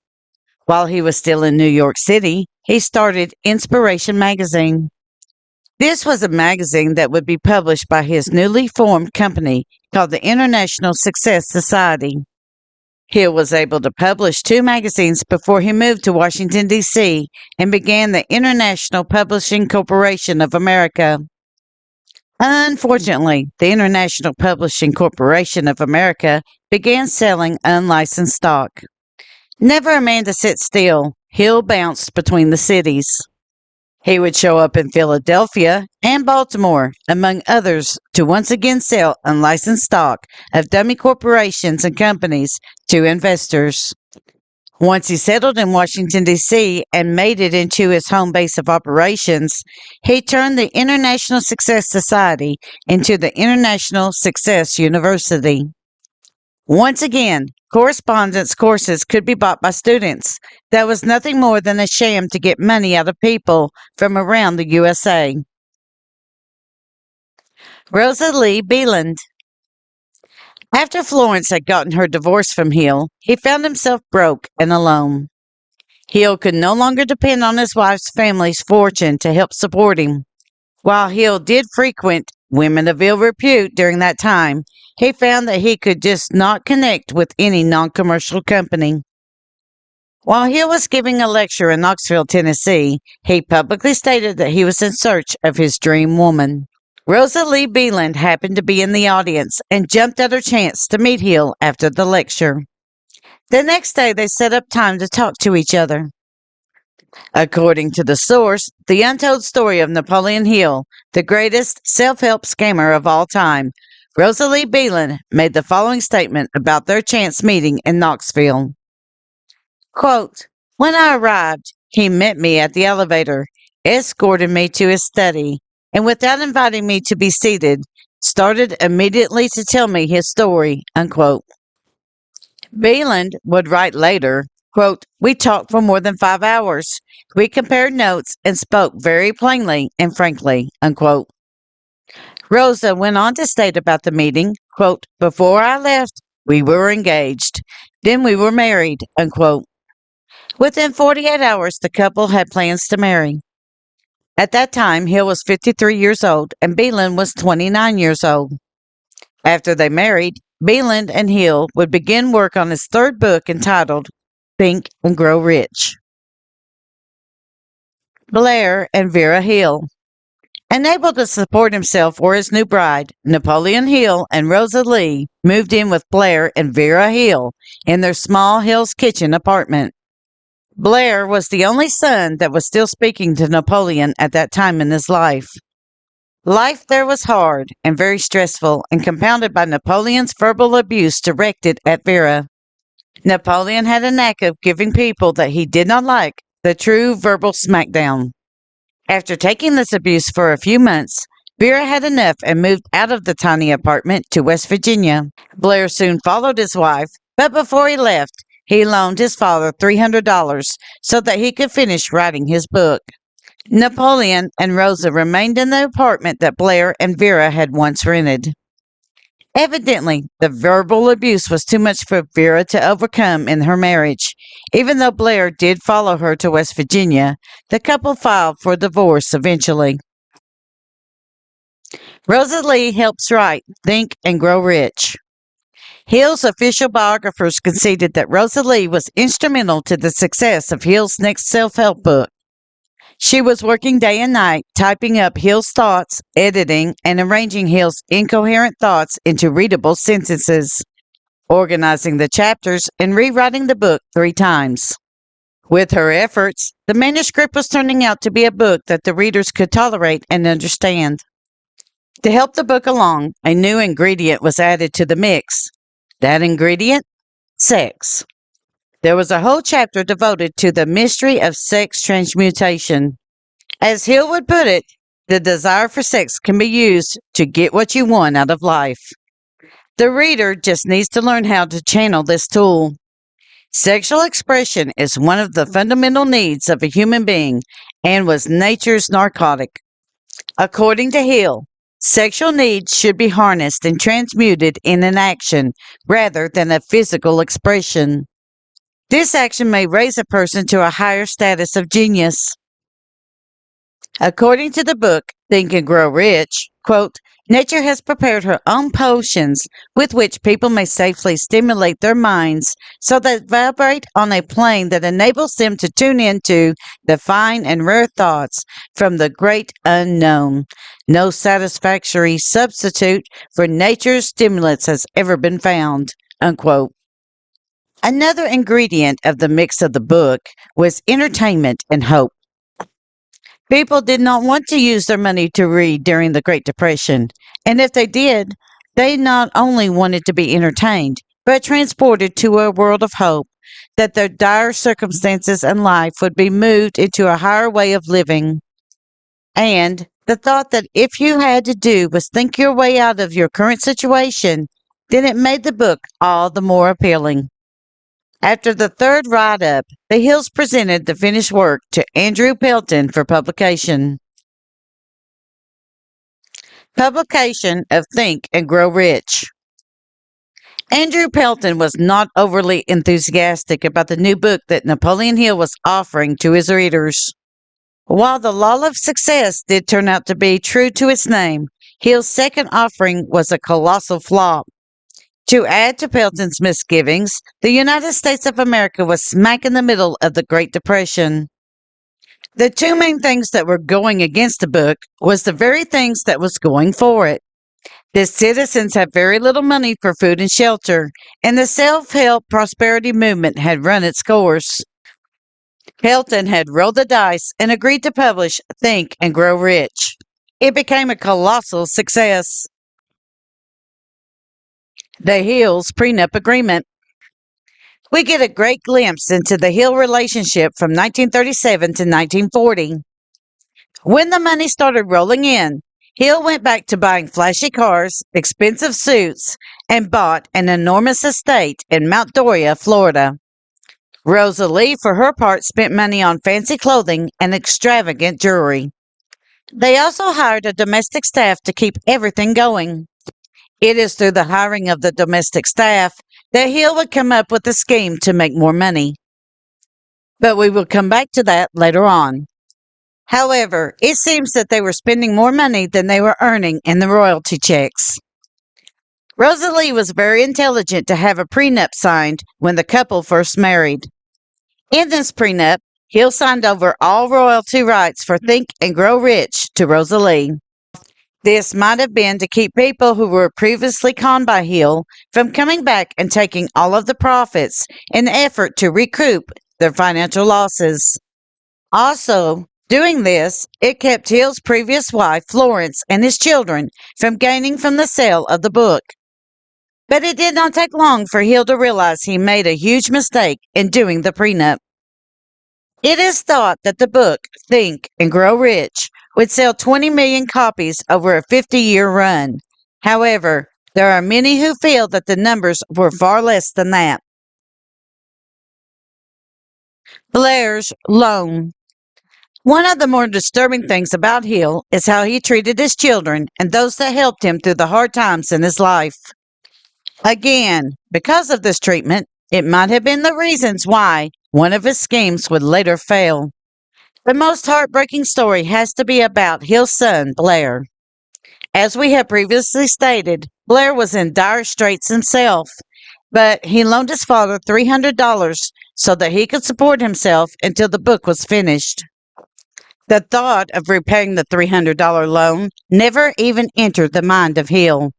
While he was still in New York City, he started Inspiration Magazine. This was a magazine that would be published by his newly formed company called the International Success Society. Hill was able to publish 2 magazines before he moved to Washington, D.C., and began the International Publishing Corporation of America. Unfortunately, the International Publishing Corporation of America began selling unlicensed stock. Never a man to sit still, Hill bounced between the cities. He would show up in Philadelphia and Baltimore, among others, to once again sell unlicensed stock of dummy corporations and companies to investors. Once he settled in Washington, D.C., and made it into his home base of operations, he turned the International Success Society into the International Success University. Once again, correspondence courses could be bought by students. That was nothing more than a sham to get money out of people from around the USA. Rosa Lee Beeland. After Florence had gotten her divorce from Hill, he found himself broke and alone. Hill could no longer depend on his wife's family's fortune to help support him. While Hill did frequent women of ill repute during that time, he found that he could just not connect with any non-commercial company. While Hill was giving a lecture in Knoxville, Tennessee, he publicly stated that he was in search of his dream woman. Rosa Lee Beeland happened to be in the audience and jumped at her chance to meet Hill after the lecture. The next day, they set up time to talk to each other. According to the source, The Untold Story of Napoleon Hill, the greatest self-help scammer of all time, Rosa Lee Beeland made the following statement about their chance meeting in Knoxville. Quote, when I arrived, he met me at the elevator, escorted me to his study, and without inviting me to be seated, started immediately to tell me his story, unquote. Beeland would write later, quote, we talked for more than 5 hours. We compared notes and spoke very plainly and frankly, unquote. Rosa went on to state about the meeting, quote, before I left, we were engaged. Then we were married, unquote. Within 48 hours, the couple had plans to marry. At that time, Hill was 53 years old and Beeland was 29 years old. After they married, Beeland and Hill would begin work on his 3rd book entitled Think and Grow Rich. Blair and Vera Hill. Unable to support himself or his new bride, Napoleon Hill and Rosa Lee moved in with Blair and Vera Hill in their small Hill's Kitchen apartment. Blair was the only son that was still speaking to Napoleon at that time in his life. Life there was hard and very stressful and compounded by Napoleon's verbal abuse directed at Vera. Napoleon had a knack of giving people that he did not like the true verbal smackdown. After taking this abuse for a few months, Vera had enough and moved out of the tiny apartment to West Virginia. Blair soon followed his wife, but before he left, he loaned his father $300 so that he could finish writing his book. Napoleon and Rosa remained in the apartment that Blair and Vera had once rented. Evidently, the verbal abuse was too much for Vera to overcome in her marriage. Even though Blair did follow her to West Virginia, the couple filed for divorce eventually. Rosa Lee helps write Think and Grow Rich. Hill's official biographers conceded that Rosa Lee was instrumental to the success of Hill's next self-help book. She was working day and night, typing up Hill's thoughts, editing, and arranging Hill's incoherent thoughts into readable sentences, organizing the chapters, and rewriting the book 3 times. With her efforts, the manuscript was turning out to be a book that the readers could tolerate and understand. To help the book along, a new ingredient was added to the mix. That ingredient? Sex. There was a whole chapter devoted to the mystery of sex transmutation. As Hill would put it, the desire for sex can be used to get what you want out of life. The reader just needs to learn how to channel this tool. Sexual expression is one of the fundamental needs of a human being and was nature's narcotic. According to Hill, sexual needs should be harnessed and transmuted in an action rather than a physical expression. This action may raise a person to a higher status of genius. According to the book, Think and Grow Rich, quote, nature has prepared her own potions with which people may safely stimulate their minds so that vibrate on a plane that enables them to tune into the fine and rare thoughts from the great unknown. No satisfactory substitute for nature's stimulants has ever been found, unquote. Another ingredient of the mix of the book was entertainment and hope. People did not want to use their money to read during the Great Depression, and if they did, they not only wanted to be entertained, but transported to a world of hope that their dire circumstances and life would be moved into a higher way of living. And the thought that if you had to do was think your way out of your current situation, then it made the book all the more appealing. After the third write-up, the Hills presented the finished work to Andrew Pelton for publication. Publication of Think and Grow Rich. Andrew Pelton was not overly enthusiastic about the new book that Napoleon Hill was offering to his readers. While the law of success did turn out to be true to its name, Hill's second offering was a colossal flop. To add to Pelton's misgivings, the United States of America was smack in the middle of the Great Depression. The 2 main things that were going against the book was the very things that was going for it. The citizens had very little money for food and shelter, and the self-help prosperity movement had run its course. Pelton had rolled the dice and agreed to publish Think and Grow Rich. It became a colossal success. The Hills prenup agreement. We get a great glimpse into the Hill relationship from 1937 to 1940. When the money started rolling in, Hill went back to buying flashy cars, expensive suits, and bought an enormous estate in Mount Doriah, Florida. Rosa Lee, for her part, spent money on fancy clothing and extravagant jewelry. They also hired a domestic staff to keep everything going. It is through the hiring of the domestic staff that Hill would come up with a scheme to make more money. But we will come back to that later on. However, it seems that they were spending more money than they were earning in the royalty checks. Rosa Lee was very intelligent to have a prenup signed when the couple first married. In this prenup, Hill signed over all royalty rights for Think and Grow Rich to Rosa Lee. This might have been to keep people who were previously conned by Hill from coming back and taking all of the profits in an effort to recoup their financial losses. Also, Doing this, it kept Hill's previous wife, Florence, and his children from gaining from the sale of the book. But it did not take long for Hill to realize he made a huge mistake in doing the prenup. It is thought that the book, Think and Grow Rich, would sell 20 million copies over a 50-year run. However, there are many who feel that the numbers were far less than that. Blair's loan. One of the more disturbing things about Hill is how he treated his children and those that helped him through the hard times in his life. Again, because of this treatment, it might have been the reasons why one of his schemes would later fail. The most heartbreaking story has to be about Hill's son, Blair. As we have previously stated, Blair was in dire straits himself, but he loaned his father $300 so that he could support himself until the book was finished. The thought of repaying the $300 loan never even entered the mind of Hill.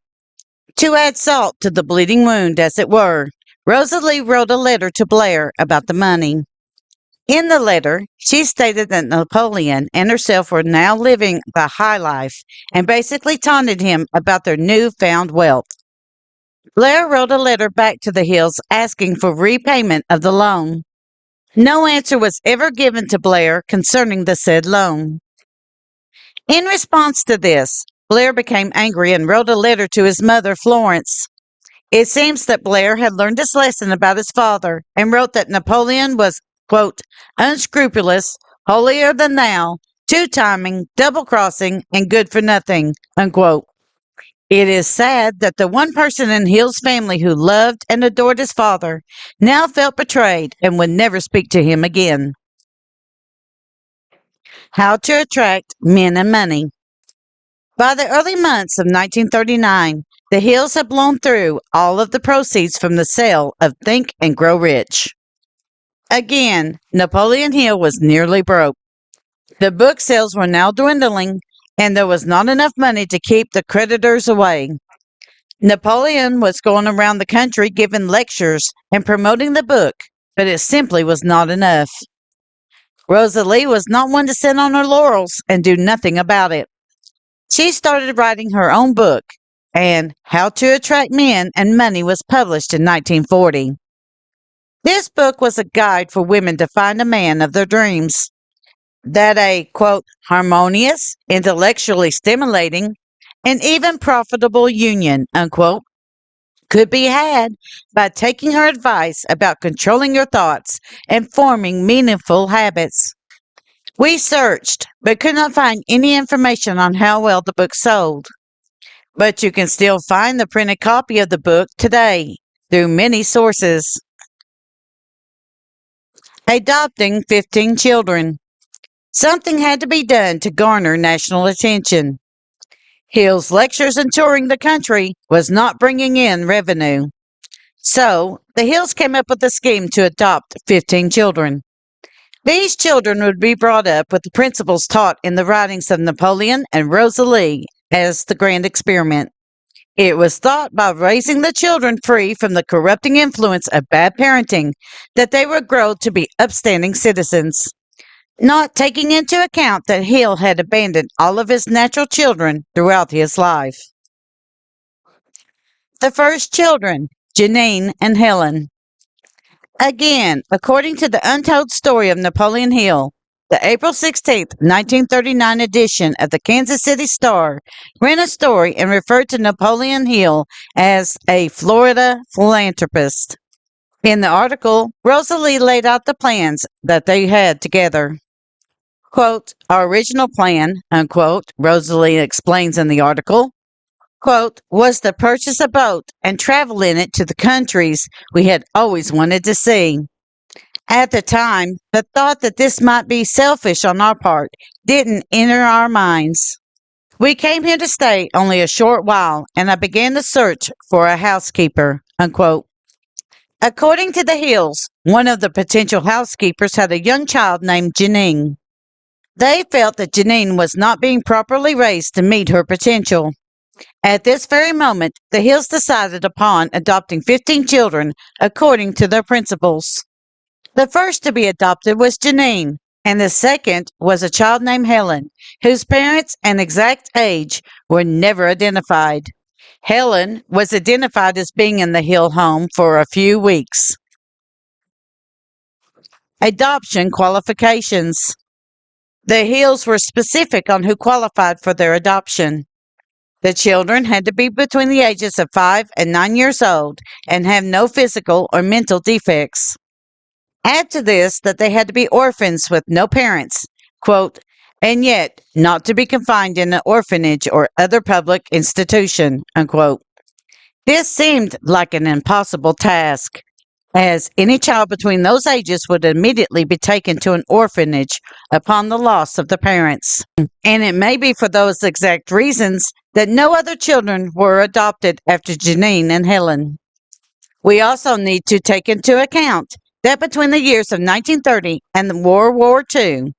To add salt to the bleeding wound, as it were, Rosalie wrote a letter to Blair about the money. In the letter, she stated that Napoleon and herself were now living the high life and basically taunted him about their newfound wealth. Blair wrote a letter back to the Hills asking for repayment of the loan. No answer was ever given to Blair concerning the said loan. In response to this, Blair became angry and wrote a letter to his mother, Florence. It seems that Blair had learned his lesson about his father and wrote that Napoleon was, quote, unscrupulous, holier than thou, two-timing, double-crossing, and good for nothing, unquote. It is sad that the one person in Hill's family who loved and adored his father now felt betrayed and would never speak to him again. How to attract men and money. By the early months of 1939, the Hills had blown through all of the proceeds from the sale of Think and Grow Rich. Again, Napoleon Hill was nearly broke. The book sales were now dwindling, and there was not enough money to keep the creditors away. Napoleon was going around the country giving lectures and promoting the book, but it simply was not enough. Rosalie was not one to sit on her laurels and do nothing about it. She started writing her own book, and How to Attract Men and Money was published in 1940. This book was a guide for women to find a man of their dreams. That a, quote, harmonious, intellectually stimulating, and even profitable union, unquote, could be had by taking her advice about controlling your thoughts and forming meaningful habits. We searched, but could not find any information on how well the book sold. But you can still find the printed copy of the book today through many sources. Adopting 15 children. Something had to be done to garner national attention. Hill's lectures and touring the country was not bringing in revenue. So, the Hills came up with a scheme to adopt 15 children. These children would be brought up with the principles taught in the writings of Napoleon and Rosalie as the grand experiment. It was thought by raising the children free from the corrupting influence of bad parenting that they would grow to be upstanding citizens, not taking into account that Hill had abandoned all of his natural children throughout his life. The first children, Janine and Helen. Again, according to the untold story of Napoleon Hill, the April 16th, 1939 edition of the Kansas City Star ran a story and referred to Napoleon Hill as a Florida philanthropist. In the article, Rosalie laid out the plans that they had together. Quote, our original plan, unquote, Rosalie explains in the article, quote, was to purchase a boat and travel in it to the countries we had always wanted to see. At the time, the thought that this might be selfish on our part didn't enter our minds. We came here to stay only a short while, and I began to search for a housekeeper, unquote. According to the Hills, one of the potential housekeepers had a young child named Janine. They felt that Janine was not being properly raised to meet her potential. At this very moment, the Hills decided upon adopting 15 children according to their principles. The first to be adopted was Janine, and the second was a child named Helen, whose parents and exact age were never identified. Helen was identified as being in the Hill home for a few weeks. Adoption qualifications. The Hills were specific on who qualified for their adoption. The children had to be between the ages of 5 and 9 years old and have no physical or mental defects. Add to this that they had to be orphans with no parents, quote, and yet not to be confined in an orphanage or other public institution, unquote. This seemed like an impossible task, as any child between those ages would immediately be taken to an orphanage upon the loss of the parents. And it may be for those exact reasons that no other children were adopted after Janine and Helen. We also need to take into account that between the years of 1930 and World War II,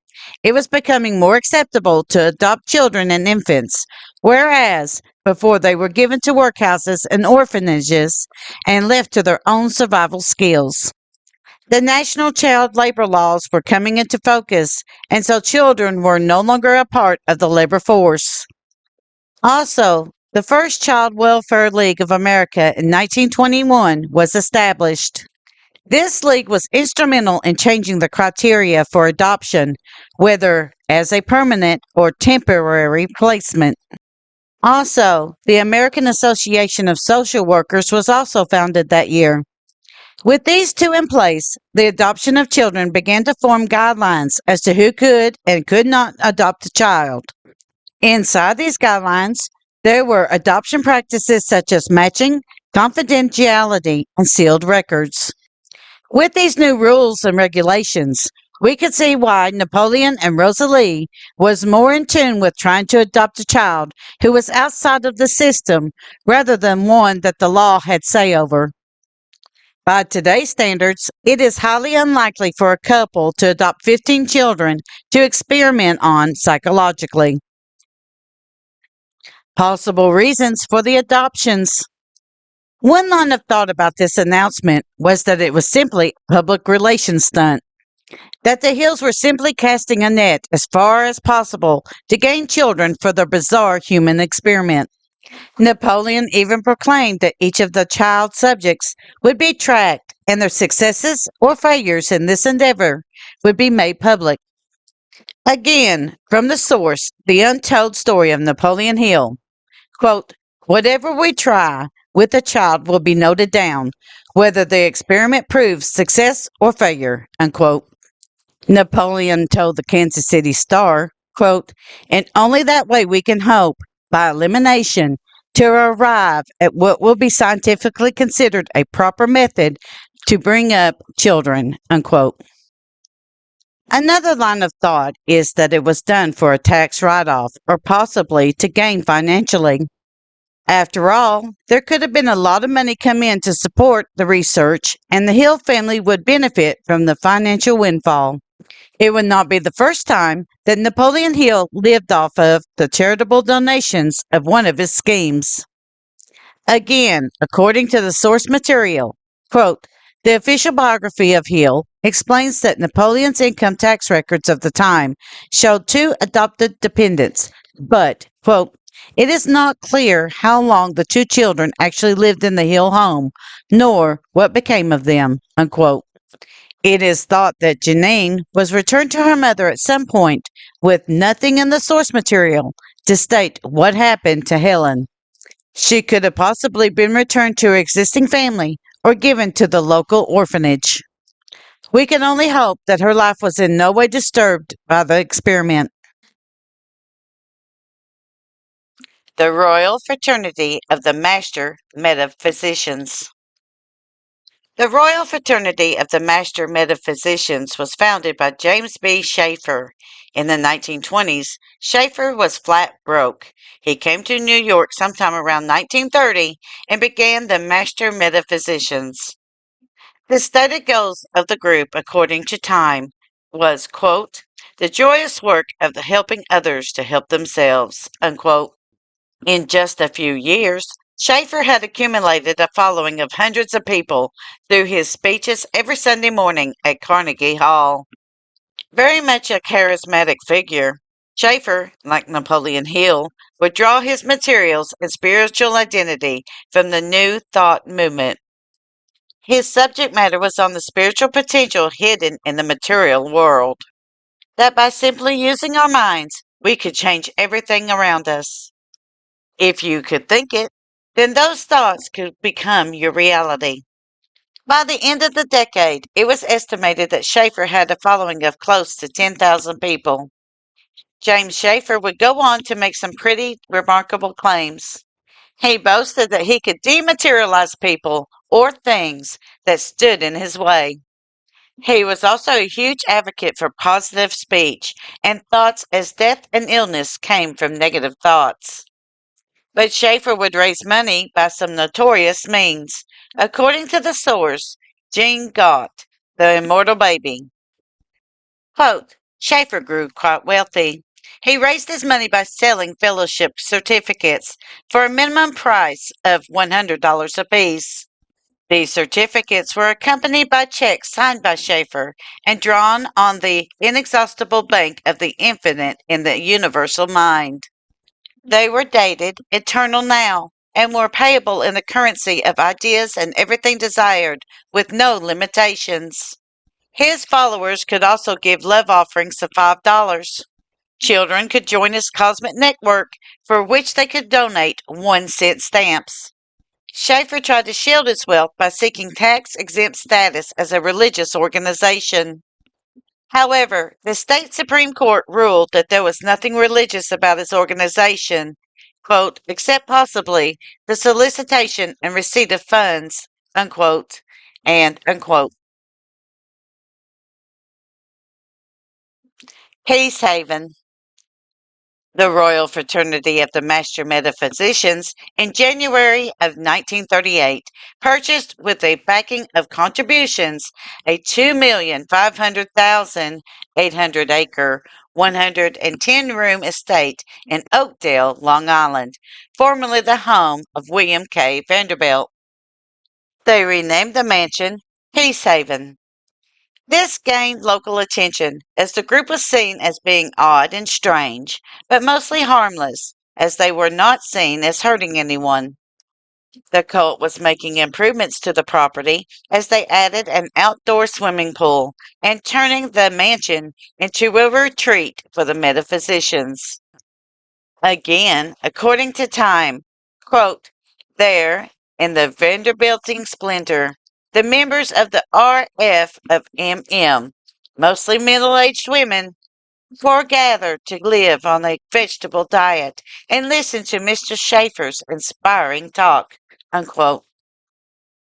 it was becoming more acceptable to adopt children and infants, whereas before they were given to workhouses and orphanages and left to their own survival skills. The national child labor laws were coming into focus, and so children were no longer a part of the labor force. Also, the first Child Welfare League of America in 1921 was established. This league was instrumental in changing the criteria for adoption, whether as a permanent or temporary placement. Also, the American Association of Social Workers was also founded that year. With these two in place, the adoption of children began to form guidelines as to who could and could not adopt a child. Inside these guidelines, there were adoption practices such as matching, confidentiality, and sealed records. With these new rules and regulations, we could see why Napoleon and Rosalie was more in tune with trying to adopt a child who was outside of the system rather than one that the law had say over. By today's standards, it is highly unlikely for a couple to adopt 15 children to experiment on psychologically. Possible reasons for the adoptions. One line of thought about this announcement was that it was simply a public relations stunt, that the Hills were simply casting a net as far as possible to gain children for their bizarre human experiment. Napoleon even proclaimed that each of the child subjects would be tracked and their successes or failures in this endeavor would be made public. Again, from the source, The Untold Story of Napoleon Hill, quote, whatever we try with a child will be noted down, whether the experiment proves success or failure, unquote. Napoleon told the Kansas City Star, quote, and only that way we can hope, by elimination, to arrive at what will be scientifically considered a proper method to bring up children, unquote. Another line of thought is that it was done for a tax write-off or possibly to gain financially. After all, there could have been a lot of money come in to support the research, and the Hill family would benefit from the financial windfall. It would not be the first time that Napoleon Hill lived off of the charitable donations of one of his schemes. Again, according to the source material, quote, the official biography of Hill explains that Napoleon's income tax records of the time showed two adopted dependents, but, quote, it is not clear how long the two children actually lived in the Hill home, nor what became of them, unquote. It is thought that Janine was returned to her mother at some point with nothing in the source material to state what happened to Helen. She could have possibly been returned to her existing family or given to the local orphanage. We can only hope that her life was in no way disturbed by the experiment. The Royal Fraternity of the Master Metaphysicians. The Royal Fraternity of the Master Metaphysicians was founded by James B. Shafer. In the 1920s, Shafer was flat broke. He came to New York sometime around 1930 and began the Master Metaphysicians. The stated goals of the group, according to Time, was, quote, the joyous work of the helping others to help themselves, unquote. In just a few years, Shafer had accumulated a following of hundreds of people through his speeches every Sunday morning at Carnegie Hall. Very much a charismatic figure, Shafer, like Napoleon Hill, would draw his materials and spiritual identity from the New Thought movement. His subject matter was on the spiritual potential hidden in the material world, that by simply using our minds, we could change everything around us. If you could think it, then those thoughts could become your reality. By the end of the decade, it was estimated that Shafer had a following of close to 10,000 people. James Shafer would go on to make some pretty remarkable claims. He boasted that he could dematerialize people or things that stood in his way. He was also a huge advocate for positive speech and thoughts as death and illness came from negative thoughts. But Shafer would raise money by some notorious means. According to the source, Jean Gott, the immortal baby, quote, Shafer grew quite wealthy. He raised his money by selling fellowship certificates for a minimum price of $100 apiece. These certificates were accompanied by checks signed by Shafer and drawn on the inexhaustible bank of the infinite in the universal mind. They were dated eternal now and were payable in the currency of ideas and everything desired with no limitations. His followers could also give love offerings of $5. Children could join his cosmic network for which they could donate 1-cent stamps. Shafer tried to shield his wealth by seeking tax exempt status as a religious organization. However, the state Supreme Court ruled that there was nothing religious about his organization, quote, except possibly the solicitation and receipt of funds, unquote, and unquote. Peace Haven, the Royal Fraternity of the Master Metaphysicians, in January of 1938, purchased with the backing of contributions a 2,500,800-acre, 110-room estate in Oakdale, Long Island, formerly the home of William K. Vanderbilt. They renamed the mansion Peace Haven. This gained local attention, as the group was seen as being odd and strange, but mostly harmless, as they were not seen as hurting anyone. The cult was making improvements to the property as they added an outdoor swimming pool and turning the mansion into a retreat for the metaphysicians. Again, according to Time, quote, there, in the Vanderbilting splendor, the members of the RF of MM, mostly middle-aged women, foregathered to live on a vegetable diet and listen to Mr. Shafer's inspiring talk, unquote.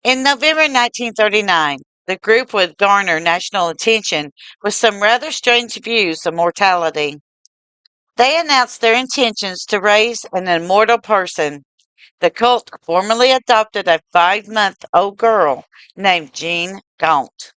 In November 1939, the group would garner national attention with some rather strange views of mortality. They announced their intentions to raise an immortal person. The cult formally adopted a 5-month-old girl named Jean Gaunt.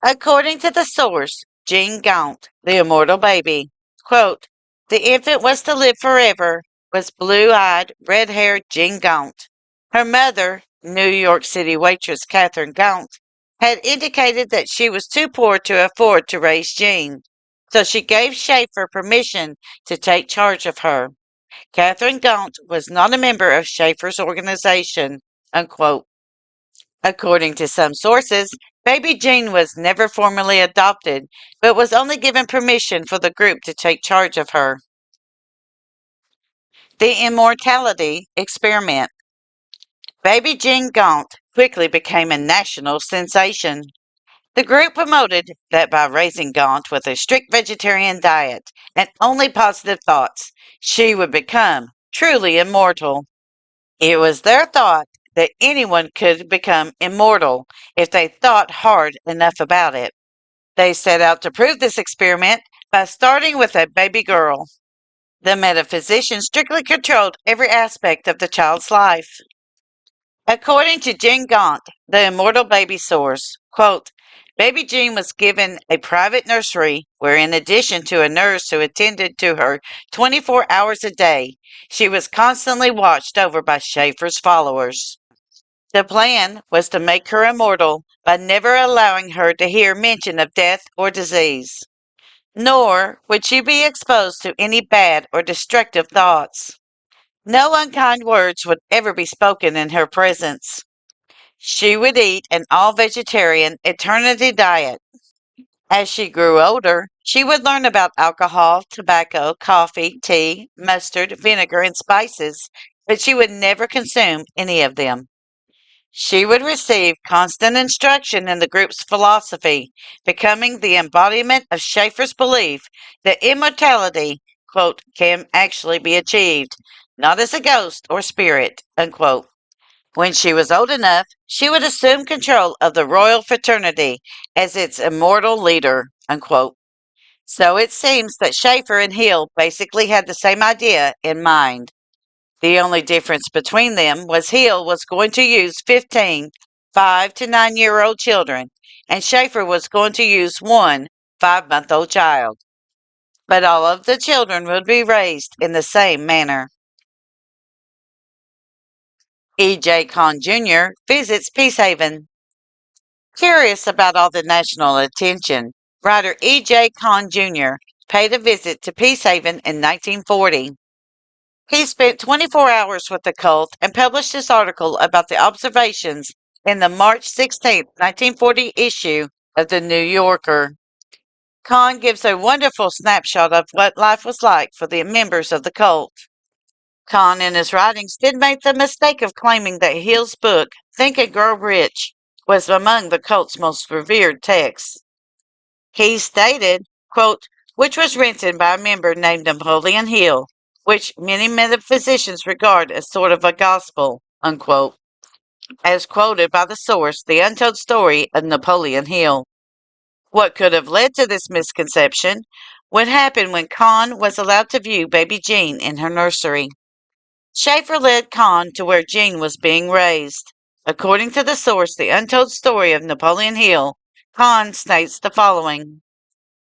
According to the source, Jean Gaunt, the immortal baby, quote, the infant was to live forever, was blue-eyed, red-haired Jean Gaunt. Her mother, New York City waitress Catherine Gaunt, had indicated that she was too poor to afford to raise Jean, so she gave Shafer permission to take charge of her. Catherine Gaunt was not a member of Shafer's organization, unquote. According to some sources, baby Jean was never formally adopted, but was only given permission for the group to take charge of her. The immortality experiment. Baby Jean Gaunt quickly became a national sensation. The group promoted that by raising Gaunt with a strict vegetarian diet and only positive thoughts, she would become truly immortal. It was their thought that anyone could become immortal if they thought hard enough about it. They set out to prove this experiment by starting with a baby girl. The metaphysicians strictly controlled every aspect of the child's life. According to Jean Gaunt, the immortal baby source, quote, baby Jean was given a private nursery where, in addition to a nurse who attended to her 24 hours a day, she was constantly watched over by Shafer's followers. The plan was to make her immortal by never allowing her to hear mention of death or disease. Nor would she be exposed to any bad or destructive thoughts. No unkind words would ever be spoken in her presence. She would eat an all vegetarian eternity diet. As she grew older, she would learn about alcohol, tobacco, coffee, tea, mustard, vinegar, and spices, but she would never consume any of them. She would receive constant instruction in the group's philosophy, becoming the embodiment of Shafer's belief that immortality, quote, can actually be achieved, not as a ghost or spirit, unquote. When she was old enough, she would assume control of the royal fraternity as its immortal leader, unquote. So it seems that Shafer and Hill basically had the same idea in mind. The only difference between them was Hill was going to use 15 5 to 9-year-old children, and Shafer was going to use one 5-month-old child. But all of the children would be raised in the same manner. E.J. Kahn Jr. visits Peacehaven. Curious about all the national attention, writer E.J. Kahn Jr. paid a visit to Peacehaven in 1940. He spent 24 hours with the cult and published his article about the observations in the March 16, 1940 issue of the New Yorker. Kahn gives a wonderful snapshot of what life was like for the members of the cult. Kahn, in his writings, did make the mistake of claiming that Hill's book, Think and Grow Rich, was among the cult's most revered texts. He stated, quote, which was written by a member named Napoleon Hill, which many metaphysicians regard as sort of a gospel, unquote, as quoted by the source, The Untold Story of Napoleon Hill. What could have led to this misconception? What happened when Kahn was allowed to view baby Jean in her nursery? Shafer led Kahn to where Jean was being raised. According to the source, The Untold Story of Napoleon Hill, Kahn states the following.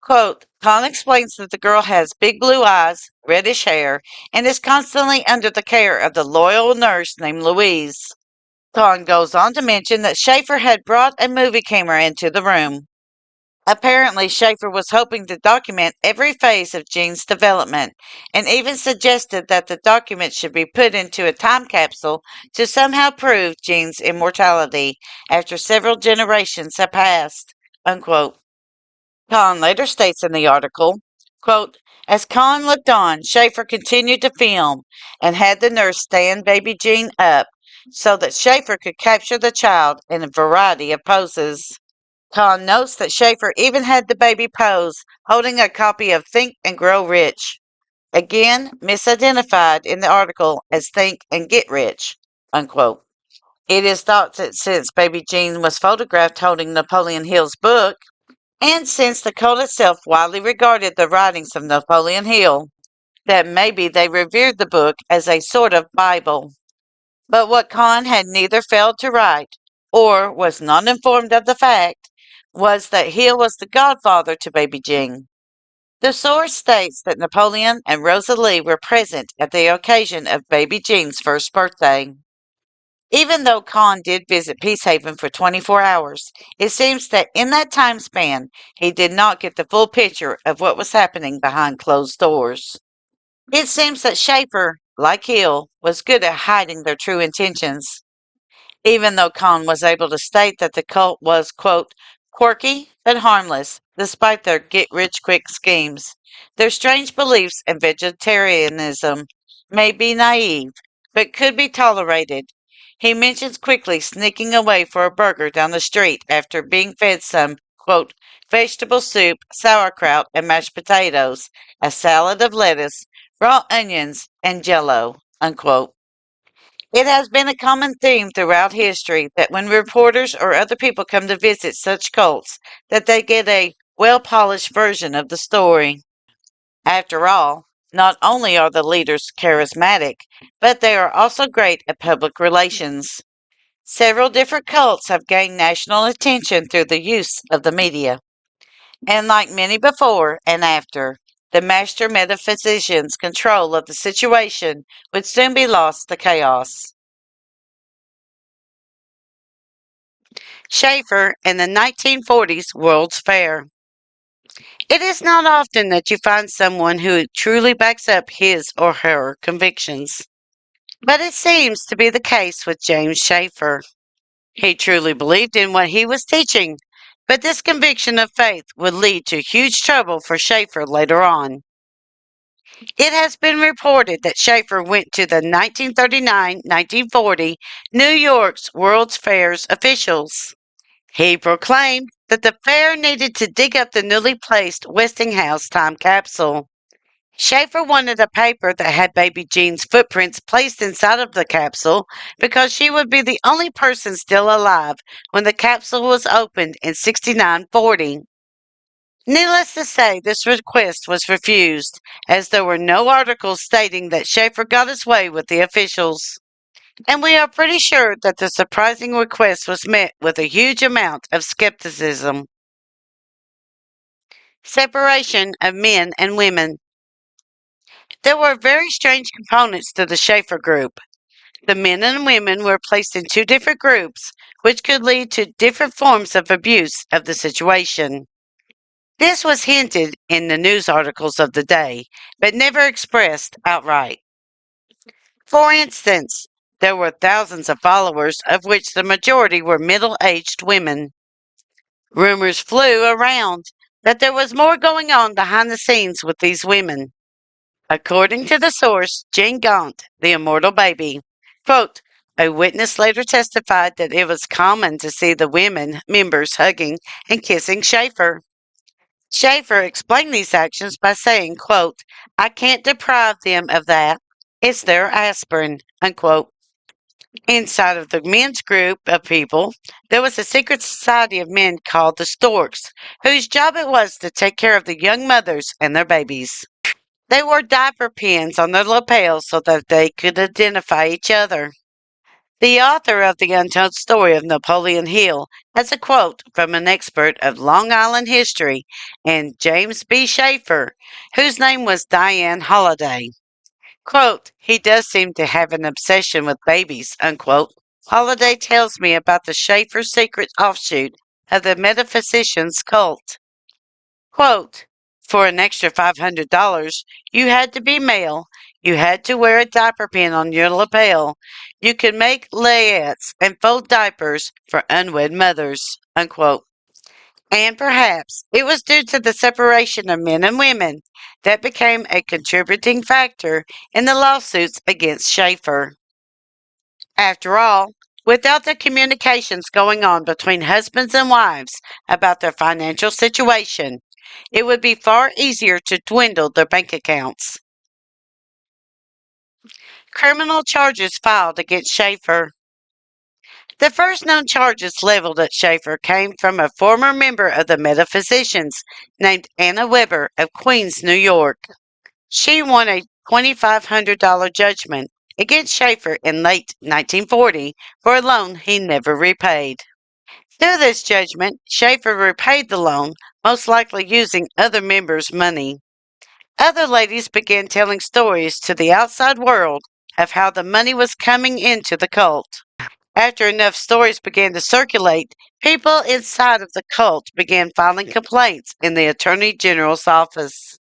Quote, Kahn explains that the girl has big blue eyes, reddish hair, and is constantly under the care of the loyal nurse named Louise. Kahn goes on to mention that Shafer had brought a movie camera into the room. Apparently, Shafer was hoping to document every phase of Jean's development, and even suggested that the document should be put into a time capsule to somehow prove Jean's immortality after several generations have passed. Unquote. Kahn later states in the article, quote, as Kahn looked on, Shafer continued to film and had the nurse stand baby Jean up so that Shafer could capture the child in a variety of poses. Kahn notes that Shafer even had the baby pose, holding a copy of Think and Grow Rich, again misidentified in the article as Think and Get Rich, unquote. It is thought that since baby Jean was photographed holding Napoleon Hill's book, and since the cult itself widely regarded the writings of Napoleon Hill, that maybe they revered the book as a sort of Bible. But what Kahn had neither failed to write, or was not informed of the fact, was that Hill was the godfather to baby Jean. The source states that Napoleon and Rosalie were present at the occasion of baby Jean's first birthday. Even though Kahn did visit Peacehaven for 24 hours, it seems that in that time span, he did not get the full picture of what was happening behind closed doors. It seems that Shafer, like Hill, was good at hiding their true intentions. Even though Kahn was able to state that the cult was, quote, quirky but harmless, despite their get rich quick schemes, their strange beliefs and vegetarianism may be naive, but could be tolerated. He mentions quickly sneaking away for a burger down the street after being fed some, quote, vegetable soup, sauerkraut, and mashed potatoes, a salad of lettuce, raw onions, and jello, unquote. It has been a common theme throughout history that when reporters or other people come to visit such cults, that they get a well-polished version of the story. After all, not only are the leaders charismatic, but they are also great at public relations. Several different cults have gained national attention through the use of the media. And like many before and after, the master metaphysicians' control of the situation would soon be lost to chaos. Shafer and the 1940s World's Fair. It is not often that you find someone who truly backs up his or her convictions, but it seems to be the case with James Shafer. He truly believed in what he was teaching, but this conviction of faith would lead to huge trouble for Shafer later on. It has been reported that Shafer went to the 1939-1940 New York's World's Fair's officials. He proclaimed that the fair needed to dig up the newly placed Westinghouse time capsule. Shafer wanted a paper that had baby Jean's footprints placed inside of the capsule because she would be the only person still alive when the capsule was opened in 6940. Needless to say, this request was refused, as there were no articles stating that Shafer got his way with the officials. And we are pretty sure that the surprising request was met with a huge amount of skepticism. Separation of men and women. There were very strange components to the Shafer group. The men and women were placed in two different groups, which could lead to different forms of abuse of the situation. This was hinted in the news articles of the day, but never expressed outright. For instance, there were thousands of followers, of which the majority were middle aged women. Rumors flew around that there was more going on behind the scenes with these women. According to the source, Jean Gaunt, the immortal baby, quote, a witness later testified that it was common to see the women members hugging and kissing Shafer. Shafer explained these actions by saying, quote, I can't deprive them of that. It's their aspirin, unquote. Inside of the men's group of people, there was a secret society of men called the Storks, whose job it was to take care of the young mothers and their babies. They wore diaper pins on their lapels so that they could identify each other. The author of The Untold Story of Napoleon Hill has a quote from an expert of Long Island history and James B. Shafer, whose name was Diane Holliday. Quote, he does seem to have an obsession with babies, unquote. Holliday tells me about the Shafer secret offshoot of the Metaphysicians cult. Quote, for an extra $500, you had to be male, you had to wear a diaper pin on your lapel, you could make layettes and fold diapers for unwed mothers, unquote. And perhaps it was due to the separation of men and women that became a contributing factor in the lawsuits against Shafer. After all, without the communications going on between husbands and wives about their financial situation, it would be far easier to dwindle their bank accounts. Criminal charges filed against Shafer. The first known charges leveled at Shafer came from a former member of the Metaphysicians named Anna Weber of Queens, New York. She won a $2,500 judgment against Shafer in late 1940 for a loan he never repaid. Through this judgment, Shafer repaid the loan, most likely using other members' money. Other ladies began telling stories to the outside world of how the money was coming into the cult. After enough stories began to circulate, people inside of the cult began filing complaints in the Attorney General's office.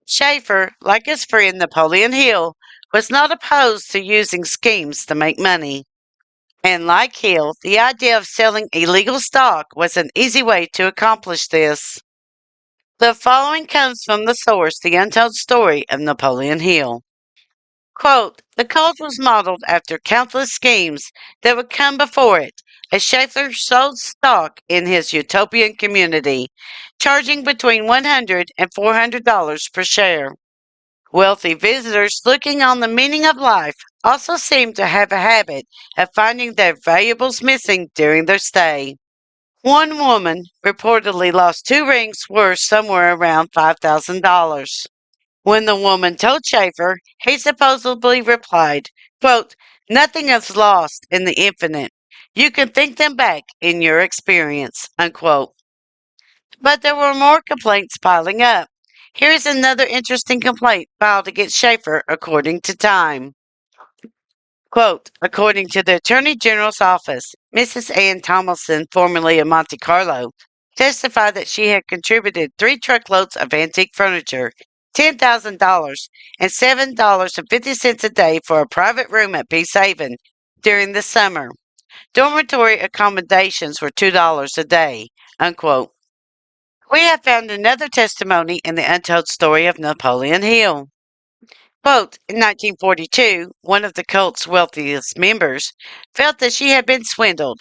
Shafer, like his friend Napoleon Hill, was not opposed to using schemes to make money. And like Hill, the idea of selling illegal stock was an easy way to accomplish this. The following comes from the source, The Untold Story of Napoleon Hill. Quote, the cult was modeled after countless schemes that would come before it, as Shafer sold stock in his utopian community, charging between $100 and $400 per share. Wealthy visitors looking on the meaning of life also seemed to have a habit of finding their valuables missing during their stay. One woman reportedly lost two rings worth somewhere around $5,000. When the woman told Shafer, he supposedly replied, quote, nothing is lost in the infinite. You can think them back in your experience, unquote. But there were more complaints piling up. Here's another interesting complaint filed against Shafer according to Time. Quote, according to the Attorney General's office, Mrs. Ann Tomlinson, formerly of Monte Carlo, testified that she had contributed 3 truckloads of antique furniture, $10,000, and $7.50 a day for a private room at Peace Haven during the summer. Dormitory accommodations were $2 a day. Unquote. We have found another testimony in the untold story of Napoleon Hill. Quote, in 1942, one of the cult's wealthiest members felt that she had been swindled.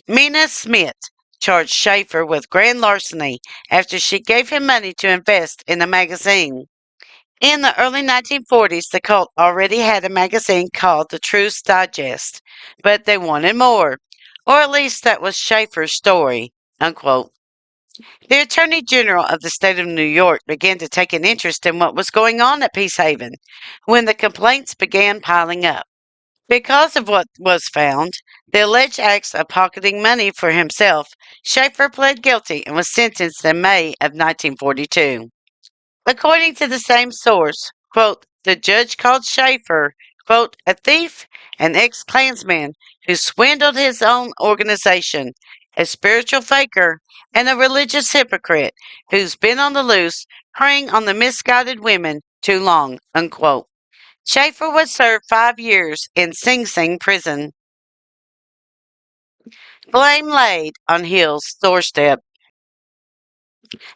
Mina Smith charged Shafer with grand larceny after she gave him money to invest in a magazine. In the early 1940s, the cult already had a magazine called the Truth's Digest, but they wanted more, or at least that was Shafer's story. Unquote. The Attorney General of the state of New York began to take an interest in what was going on at Peace Haven when the complaints began piling up. Because of what was found, the alleged acts of pocketing money for himself, Shafer pled guilty and was sentenced in May of 1942. According to the same source, quote, the judge called Shafer, quote, a thief, an ex-Klansman who swindled his own organization, a spiritual faker, and a religious hypocrite who's been on the loose, preying on the misguided women too long, unquote. Shafer was served 5 years in Sing Sing prison. Blame laid on Hill's doorstep.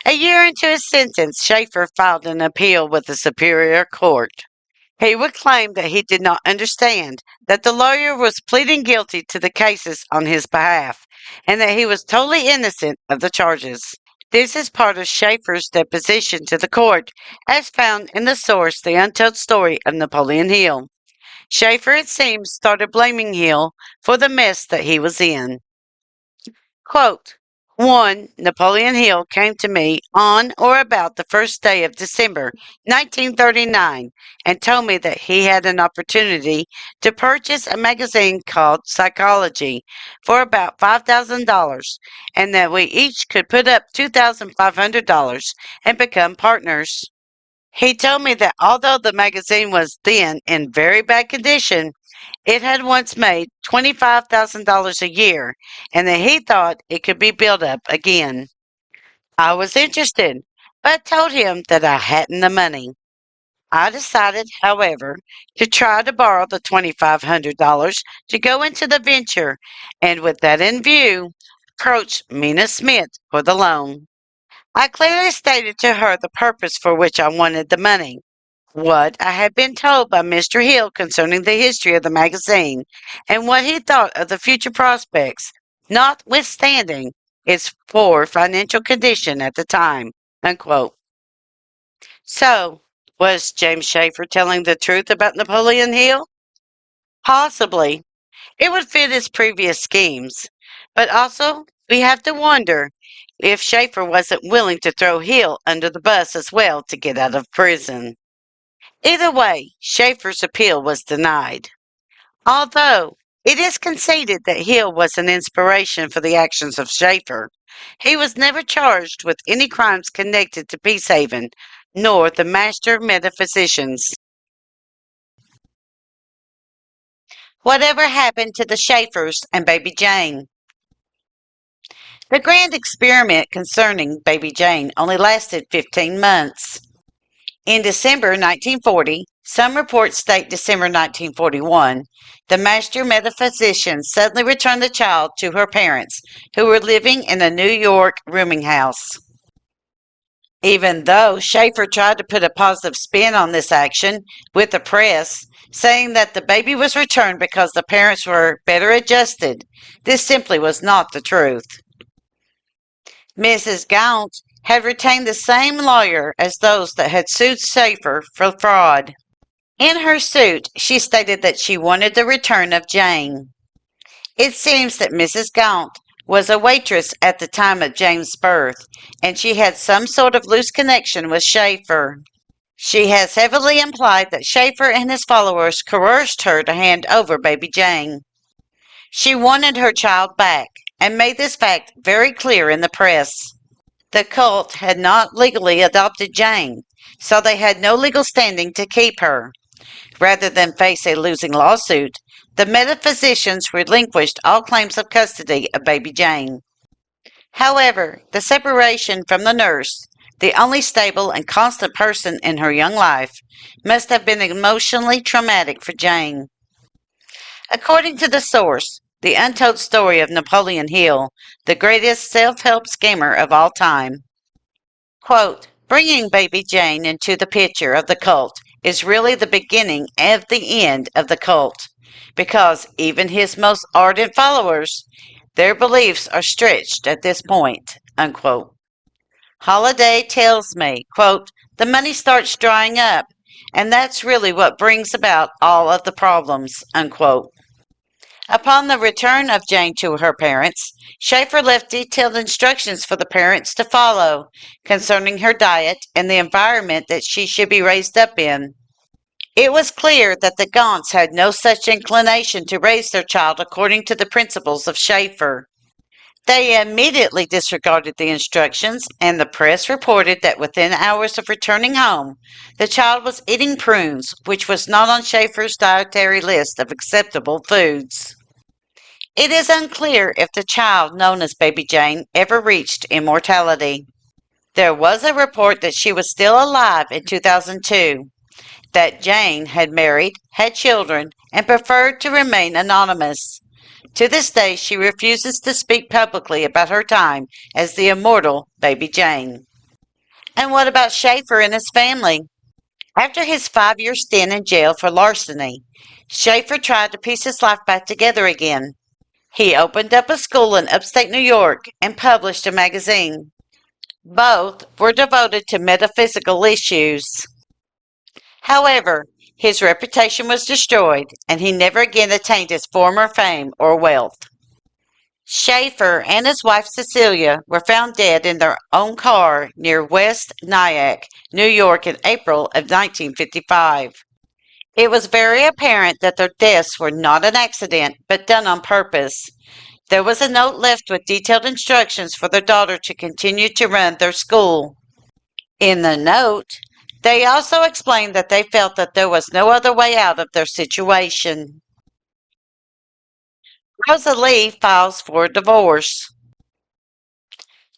A year into his sentence, Shafer filed an appeal with the Superior Court. He would claim that he did not understand that the lawyer was pleading guilty to the cases on his behalf and that he was totally innocent of the charges. This is part of Shafer's deposition to the court, as found in the source The Untold Story of Napoleon Hill. Shafer, it seems, started blaming Hill for the mess that he was in. Quote, 1. Napoleon Hill came to me on or about the first day of December 1939 and told me that he had an opportunity to purchase a magazine called Psychology for about $5,000 and that we each could put up $2,500 and become partners. He told me that although the magazine was then in very bad condition, it had once made $25,000 a year and that he thought it could be built up again. I was interested, but told him that I hadn't the money. I decided, however, to try to borrow the $2,500 to go into the venture, and with that in view, approached Mina Smith for the loan. I clearly stated to her the purpose for which I wanted the money, what I had been told by Mr. Hill concerning the history of the magazine, and what he thought of the future prospects, notwithstanding its poor financial condition at the time. Unquote. So, was James Shafer telling the truth about Napoleon Hill? Possibly. It would fit his previous schemes. But also, we have to wonder if Shafer wasn't willing to throw Hill under the bus as well to get out of prison. Either way, Shafer's appeal was denied. Although it is conceded that Hill was an inspiration for the actions of Shafer, he was never charged with any crimes connected to Peacehaven, nor the master metaphysicians. Whatever happened to the Shafers and Baby Jane? The grand experiment concerning Baby Jane only lasted 15 months. In December 1940, some reports state December 1941, the master metaphysician suddenly returned the child to her parents, who were living in a New York rooming house. Even though Shafer tried to put a positive spin on this action with the press, saying that the baby was returned because the parents were better adjusted, this simply was not the truth. Mrs. Gaunt had retained the same lawyer as those that had sued Shafer for fraud. In her suit, she stated that she wanted the return of Jane. It seems that Mrs. Gaunt was a waitress at the time of Jane's birth, and she had some sort of loose connection with Shafer. She has heavily implied that Shafer and his followers coerced her to hand over baby Jane. She wanted her child back, and made this fact very clear in the press. The cult had not legally adopted Jane, so they had no legal standing to keep her. Rather than face a losing lawsuit, the metaphysicians relinquished all claims of custody of baby Jane. However, the separation from the nurse, the only stable and constant person in her young life, must have been emotionally traumatic for Jane. According to the source, The Untold Story of Napoleon Hill, the greatest self-help scammer of all time, quote, bringing baby Jane into the picture of the cult is really the beginning of the end of the cult, because even his most ardent followers, their beliefs are stretched at this point, unquote. Holiday tells me, quote, the money starts drying up, and that's really what brings about all of the problems, unquote. Upon the return of Jane to her parents, Shafer left detailed instructions for the parents to follow concerning her diet and the environment that she should be raised up in. It was clear that the Gaunts had no such inclination to raise their child according to the principles of Shafer. They immediately disregarded the instructions, and the press reported that within hours of returning home, the child was eating prunes, which was not on Shafer's dietary list of acceptable foods. It is unclear if the child known as Baby Jane ever reached immortality. There was a report that she was still alive in 2002, that Jane had married, had children, and preferred to remain anonymous. To this day, she refuses to speak publicly about her time as the immortal Baby Jane. And what about Shafer and his family? After his 5-year stint in jail for larceny, Shafer tried to piece his life back together again. He opened up a school in upstate New York and published a magazine. Both were devoted to metaphysical issues. However, his reputation was destroyed, and he never again attained his former fame or wealth. Shafer and his wife Cecilia were found dead in their own car near West Nyack, New York in April of 1955. It was very apparent that their deaths were not an accident, but done on purpose. There was a note left with detailed instructions for their daughter to continue to run their school. In the note, they also explained that they felt that there was no other way out of their situation. Rosalie files for divorce.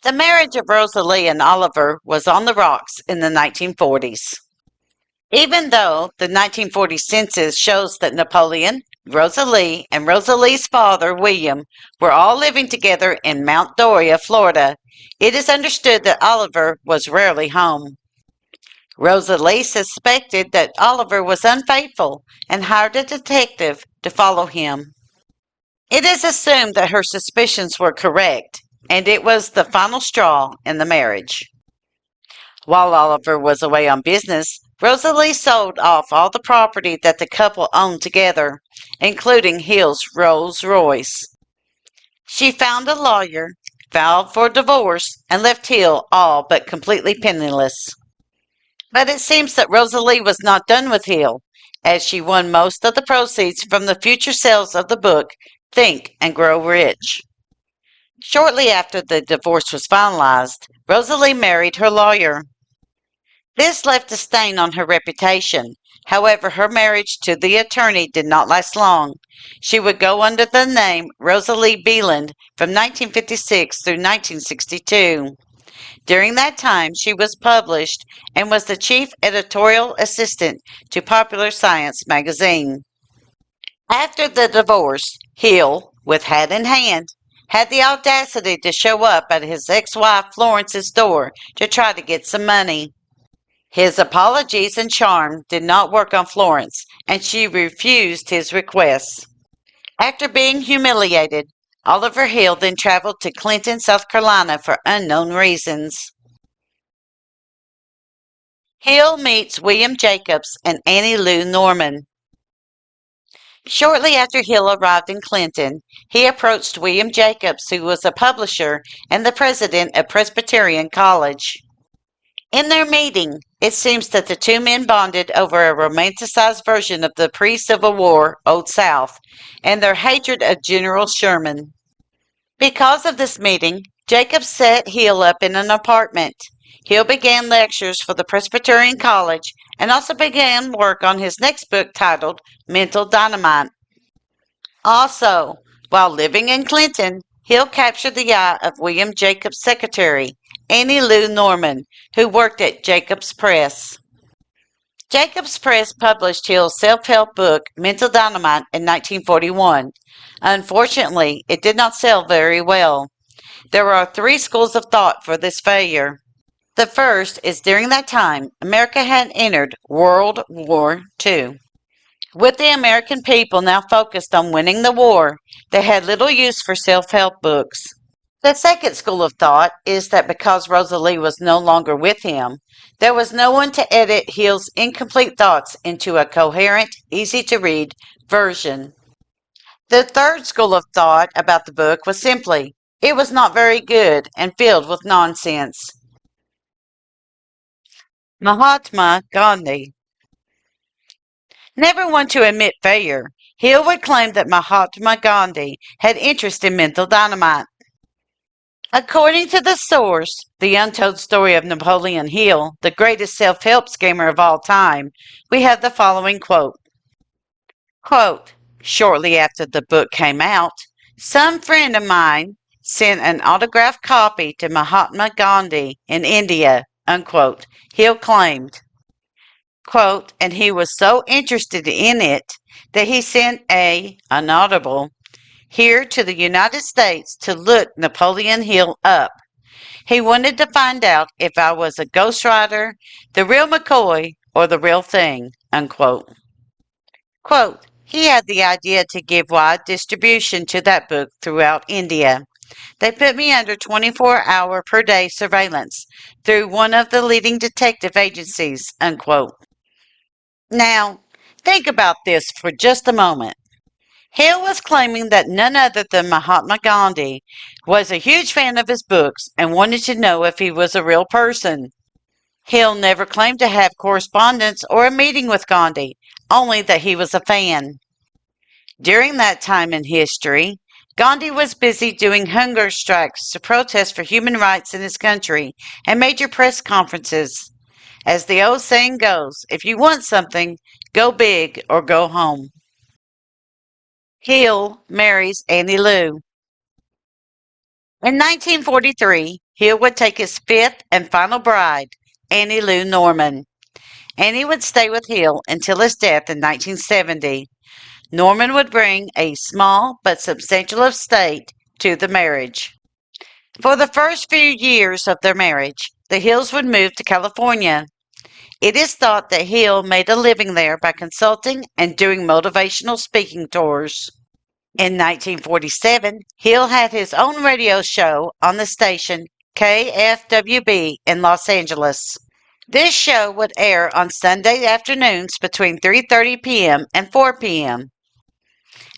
The marriage of Rosalie and Oliver was on the rocks in the 1940s. Even though the 1940 census shows that Napoleon, Rosalie, and Rosalie's father, William, were all living together in Mount Doriah, Florida, it is understood that Oliver was rarely home. Rosalie suspected that Oliver was unfaithful and hired a detective to follow him. It is assumed that her suspicions were correct, and it was the final straw in the marriage. While Oliver was away on business, Rosalie sold off all the property that the couple owned together, including Hill's Rolls Royce. She found a lawyer, filed for divorce, and left Hill all but completely penniless. But it seems that Rosalie was not done with Hill, as she won most of the proceeds from the future sales of the book Think and Grow Rich. Shortly after the divorce was finalized, Rosalie married her lawyer. This left a stain on her reputation. However, her marriage to the attorney did not last long. She would go under the name Rosalie Beeland from 1956 through 1962. During that time, she was published and was the chief editorial assistant to Popular Science magazine. After the divorce, Hill, with hat in hand, had the audacity to show up at his ex-wife Florence's door to try to get some money. His apologies and charm did not work on Florence, and she refused his requests. After being humiliated, Oliver Hill then traveled to Clinton, South Carolina for unknown reasons. Hill meets William Jacobs and Annie Lou Norman. Shortly after Hill arrived in Clinton, he approached William Jacobs, who was a publisher and the president of Presbyterian College. In their meeting, it seems that the two men bonded over a romanticized version of the pre-Civil War Old South and their hatred of General Sherman. Because of this meeting, Jacob set Hill up in an apartment. Hill began lectures for the Presbyterian College and also began work on his next book titled Mental Dynamite. Also, while living in Clinton, Hill captured the eye of William Jacobs' secretary, Annie Lou Norman, who worked at Jacobs Press. Jacobs Press published Hill's self-help book, Mental Dynamite, in 1941. Unfortunately, it did not sell very well. There are three schools of thought for this failure. The first is during that time, America had entered World War II. With the American people now focused on winning the war, they had little use for self-help books. The second school of thought is that because Rosalie was no longer with him, there was no one to edit Hill's incomplete thoughts into a coherent, easy-to-read version. The third school of thought about the book was simply, it was not very good and filled with nonsense. Mahatma Gandhi. Never one to admit failure, Hill would claim that Mahatma Gandhi had interest in mental dynamite. According to the source, The Untold Story of Napoleon Hill, the greatest self-help scammer of all time, we have the following quote, shortly after the book came out, some friend of mine sent an autographed copy to Mahatma Gandhi in India, unquote. Hill claimed, quote, and he was so interested in it that he sent an audible here to the United States to look Napoleon Hill up. He wanted to find out if I was a ghostwriter, the real McCoy, or the real thing, unquote. Quote, he had the idea to give wide distribution to that book throughout India. They put me under 24-hour per day surveillance through one of the leading detective agencies, unquote. Now, think about this for just a moment. Hill was claiming that none other than Mahatma Gandhi was a huge fan of his books and wanted to know if he was a real person. Hill never claimed to have correspondence or a meeting with Gandhi, only that he was a fan. During that time in history, Gandhi was busy doing hunger strikes to protest for human rights in his country and major press conferences. As the old saying goes, if you want something, go big or go home. Hill marries Annie Lou. In 1943, Hill would take his fifth and final bride, Annie Lou Norman. Annie would stay with Hill until his death in 1970. Norman would bring a small but substantial estate to the marriage. For the first few years of their marriage, the Hills would move to California. It is thought that Hill made a living there by consulting and doing motivational speaking tours. In 1947, Hill had his own radio show on the station KFWB in Los Angeles. This show would air on Sunday afternoons between 3:30 p.m. and 4 p.m.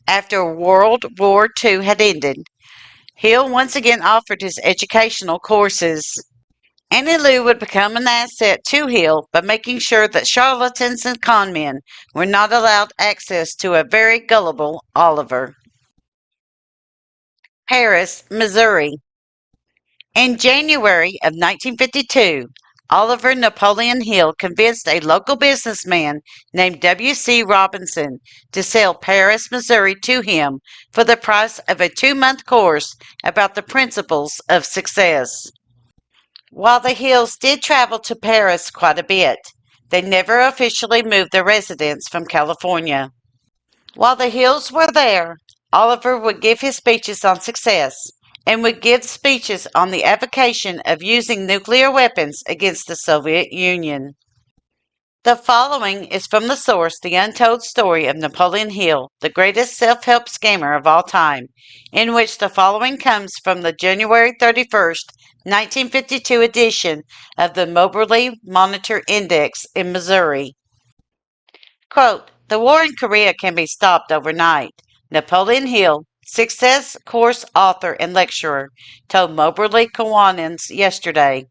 After World War II had ended, Hill once again offered his educational courses. Annie Lou would become an asset to Hill by making sure that charlatans and conmen were not allowed access to a very gullible Oliver. Paris, Missouri. In January of 1952, Oliver Napoleon Hill convinced a local businessman named W.C. Robinson to sell Paris, Missouri to him for the price of a 2-month course about the principles of success. While the Hills did travel to Paris quite a bit, they never officially moved their residence from California. While the Hills were there, Oliver would give his speeches on success and would give speeches on the avocation of using nuclear weapons against the Soviet Union. The following is from the source The Untold Story of Napoleon Hill, the greatest self-help scammer of all time, in which the following comes from the January 31st, 1952 edition of the Moberly Monitor Index in Missouri. Quote, the war in Korea can be stopped overnight. Napoleon Hill, Success Course author and lecturer, told Moberly Kiwanans yesterday.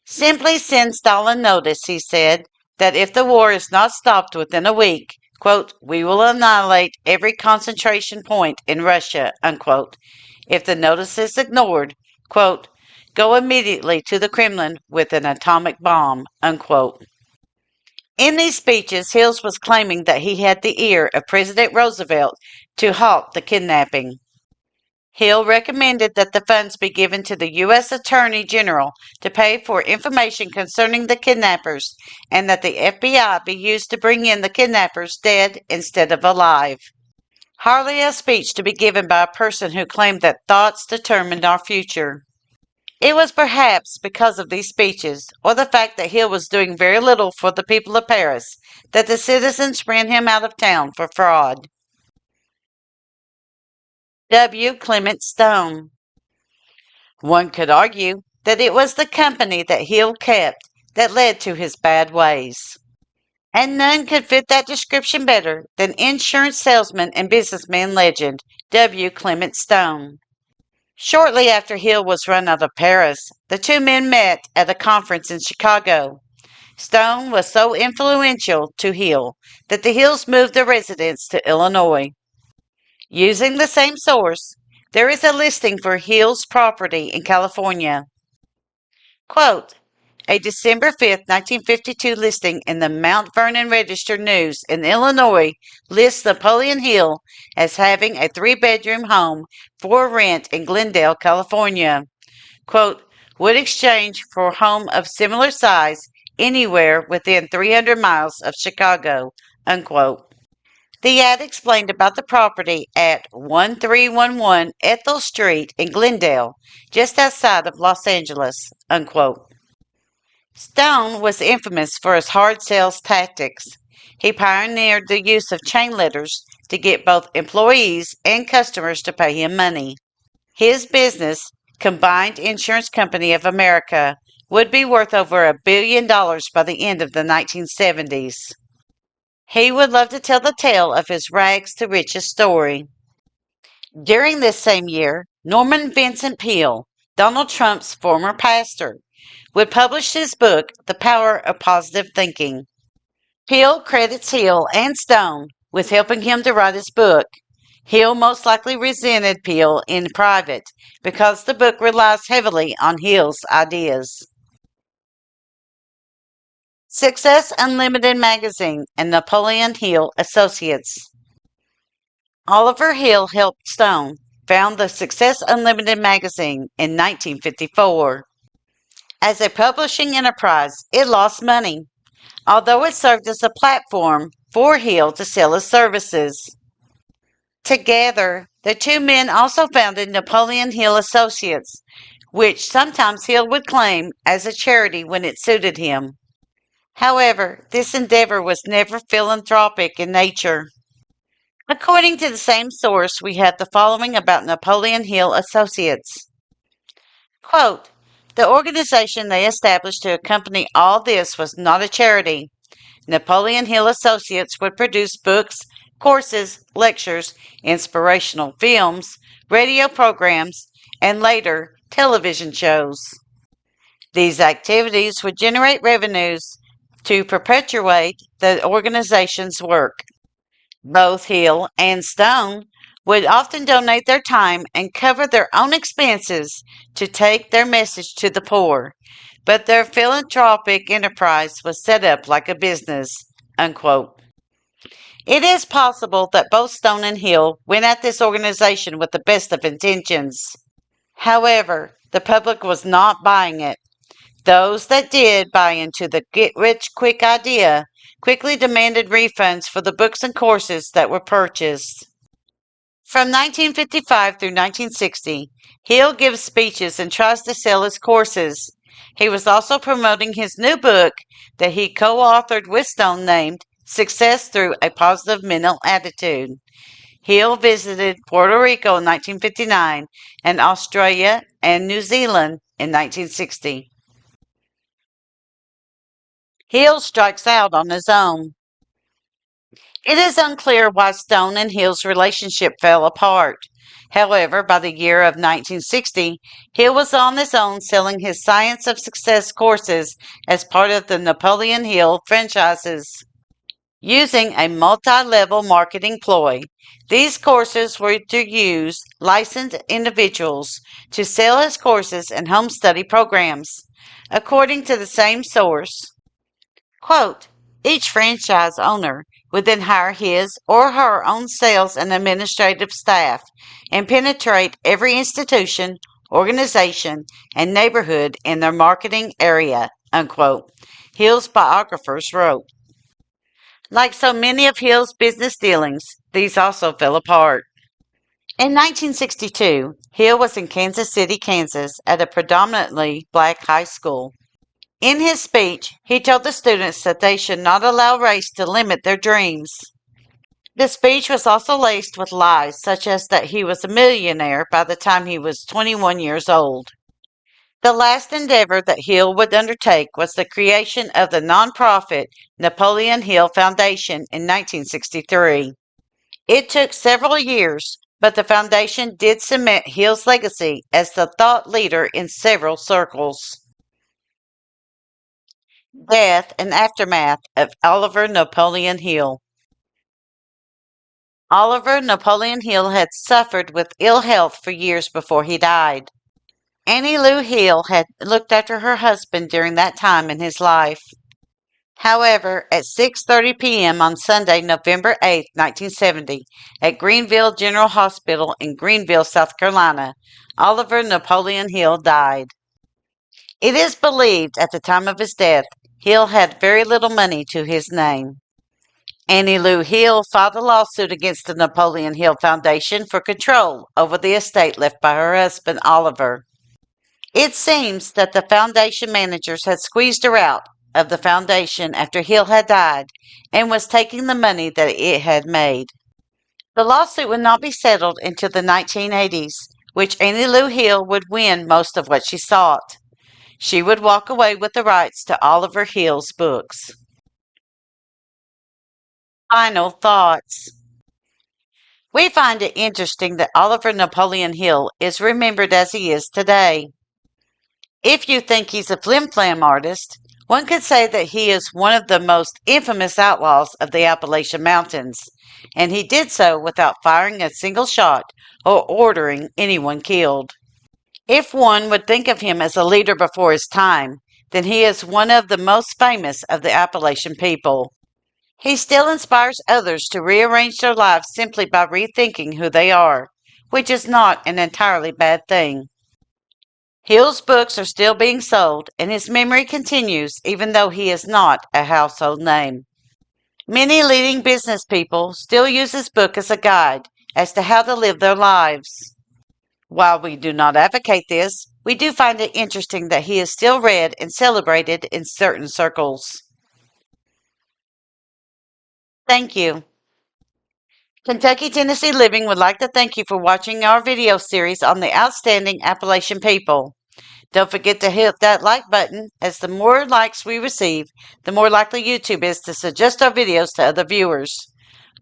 Simply send Stalin notice, he said, that if the war is not stopped within a week, quote, we will annihilate every concentration point in Russia, unquote. If the notice is ignored, quote, go immediately to the Kremlin with an atomic bomb, unquote. In these speeches, Hills was claiming that he had the ear of President Roosevelt to halt the kidnapping. Hill recommended that the funds be given to the U.S. Attorney General to pay for information concerning the kidnappers and that the FBI be used to bring in the kidnappers dead instead of alive. Hardly a speech to be given by a person who claimed that thoughts determined our future. It was perhaps because of these speeches, or the fact that Hill was doing very little for the people of Paris, that the citizens ran him out of town for fraud. W. Clement Stone. One could argue that it was the company that Hill kept that led to his bad ways. And none could fit that description better than insurance salesman and businessman legend W. Clement Stone. Shortly after Hill was run out of Paris, the two men met at a conference in Chicago. Stone was so influential to Hill that the Hills moved their residence to Illinois. Using the same source, there is a listing for Hill's property in California. Quote, a December 5th, 1952 listing in the Mount Vernon Register News in Illinois lists Napoleon Hill as having a 3-bedroom home for rent in Glendale, California. Quote, would exchange for a home of similar size anywhere within 300 miles of Chicago, unquote. The ad explained about the property at 1311 Ethel Street in Glendale, just outside of Los Angeles, unquote. Stone was infamous for his hard sales tactics. He pioneered the use of chain letters to get both employees and customers to pay him money. His business, Combined Insurance Company of America, would be worth over $1 billion by the end of the 1970s. He would love to tell the tale of his rags to riches story. During this same year, Norman Vincent Peale, Donald Trump's former pastor, would publish his book, The Power of Positive Thinking. Peale credits Hill and Stone with helping him to write his book. Hill most likely resented Peale in private because the book relies heavily on Hill's ideas. Success Unlimited Magazine and Napoleon Hill Associates. Oliver Hill helped Stone found the Success Unlimited magazine in 1954. As a publishing enterprise, it lost money, although it served as a platform for Hill to sell his services. Together, the two men also founded Napoleon Hill Associates, which sometimes Hill would claim as a charity when it suited him. However, this endeavor was never philanthropic in nature. According to the same source, we have the following about Napoleon Hill Associates. Quote, the organization they established to accompany all this was not a charity. Napoleon Hill Associates would produce books, courses, lectures, inspirational films, radio programs, and later television shows. These activities would generate revenues to perpetuate the organization's work. Both Hill and Stone would often donate their time and cover their own expenses to take their message to the poor, but their philanthropic enterprise was set up like a business, unquote. It is possible that both Stone and Hill went at this organization with the best of intentions. However, the public was not buying it. Those that did buy into the get-rich-quick idea quickly demanded refunds for the books and courses that were purchased. From 1955 through 1960, Hill gives speeches and tries to sell his courses. He was also promoting his new book that he co-authored with Stone named Success Through a Positive Mental Attitude. Hill visited Puerto Rico in 1959 and Australia and New Zealand in 1960. Hill strikes out on his own. It is unclear why Stone and Hill's relationship fell apart. However, by the year of 1960, Hill was on his own selling his Science of Success courses as part of the Napoleon Hill franchises. Using a multi-level marketing ploy, these courses were to use licensed individuals to sell his courses and home study programs. According to the same source, quote, each franchise owner would then hire his or her own sales and administrative staff and penetrate every institution, organization, and neighborhood in their marketing area, unquote, Hill's biographers wrote. Like so many of Hill's business dealings, these also fell apart. In 1962, Hill was in Kansas City, Kansas, at a predominantly black high school. In his speech, he told the students that they should not allow race to limit their dreams. The speech was also laced with lies, such as that he was a millionaire by the time he was 21 years old. The last endeavor that Hill would undertake was the creation of the nonprofit Napoleon Hill Foundation in 1963. It took several years, but the foundation did cement Hill's legacy as the thought leader in several circles. Death and aftermath of Oliver Napoleon Hill. Oliver Napoleon Hill had suffered with ill health for years before he died. Annie Lou Hill had looked after her husband during that time in his life. However, at 6:30 p.m. on Sunday, November 8, 1970, at Greenville General Hospital in Greenville, South Carolina, Oliver Napoleon Hill died. It is believed at the time of his death, Hill had very little money to his name. Annie Lou Hill filed a lawsuit against the Napoleon Hill Foundation for control over the estate left by her husband, Oliver. It seems that the foundation managers had squeezed her out of the foundation after Hill had died and was taking the money that it had made. The lawsuit would not be settled until the 1980s, which Annie Lou Hill would win most of what she sought. She would walk away with the rights to Oliver Hill's books. Final thoughts. We find it interesting that Oliver Napoleon Hill is remembered as he is today. If you think he's a flim-flam artist, one could say that he is one of the most infamous outlaws of the Appalachian Mountains, and he did so without firing a single shot or ordering anyone killed. If one would think of him as a leader before his time, then he is one of the most famous of the Appalachian people. He still inspires others to rearrange their lives simply by rethinking who they are, which is not an entirely bad thing. Hill's books are still being sold, and his memory continues even though he is not a household name. Many leading business people still use his book as a guide as to how to live their lives. While we do not advocate this, we do find it interesting that he is still read and celebrated in certain circles. Thank you. Kentucky Tennessee Living would like to thank you for watching our video series on the outstanding Appalachian people. Don't forget to hit that like button, as the more likes we receive, the more likely YouTube is to suggest our videos to other viewers.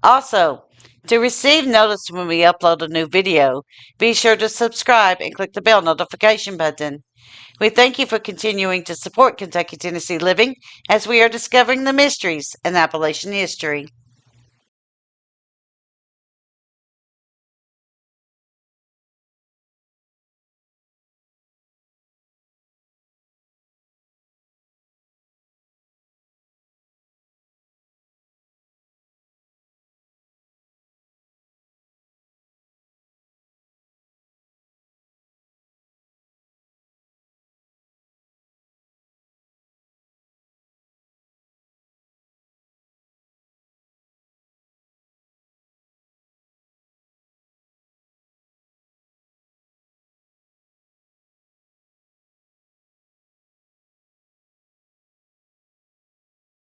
Also, to receive notice when we upload a new video, be sure to subscribe and click the bell notification button. We thank you for continuing to support Kentucky Tennessee Living as we are discovering the mysteries in Appalachian history.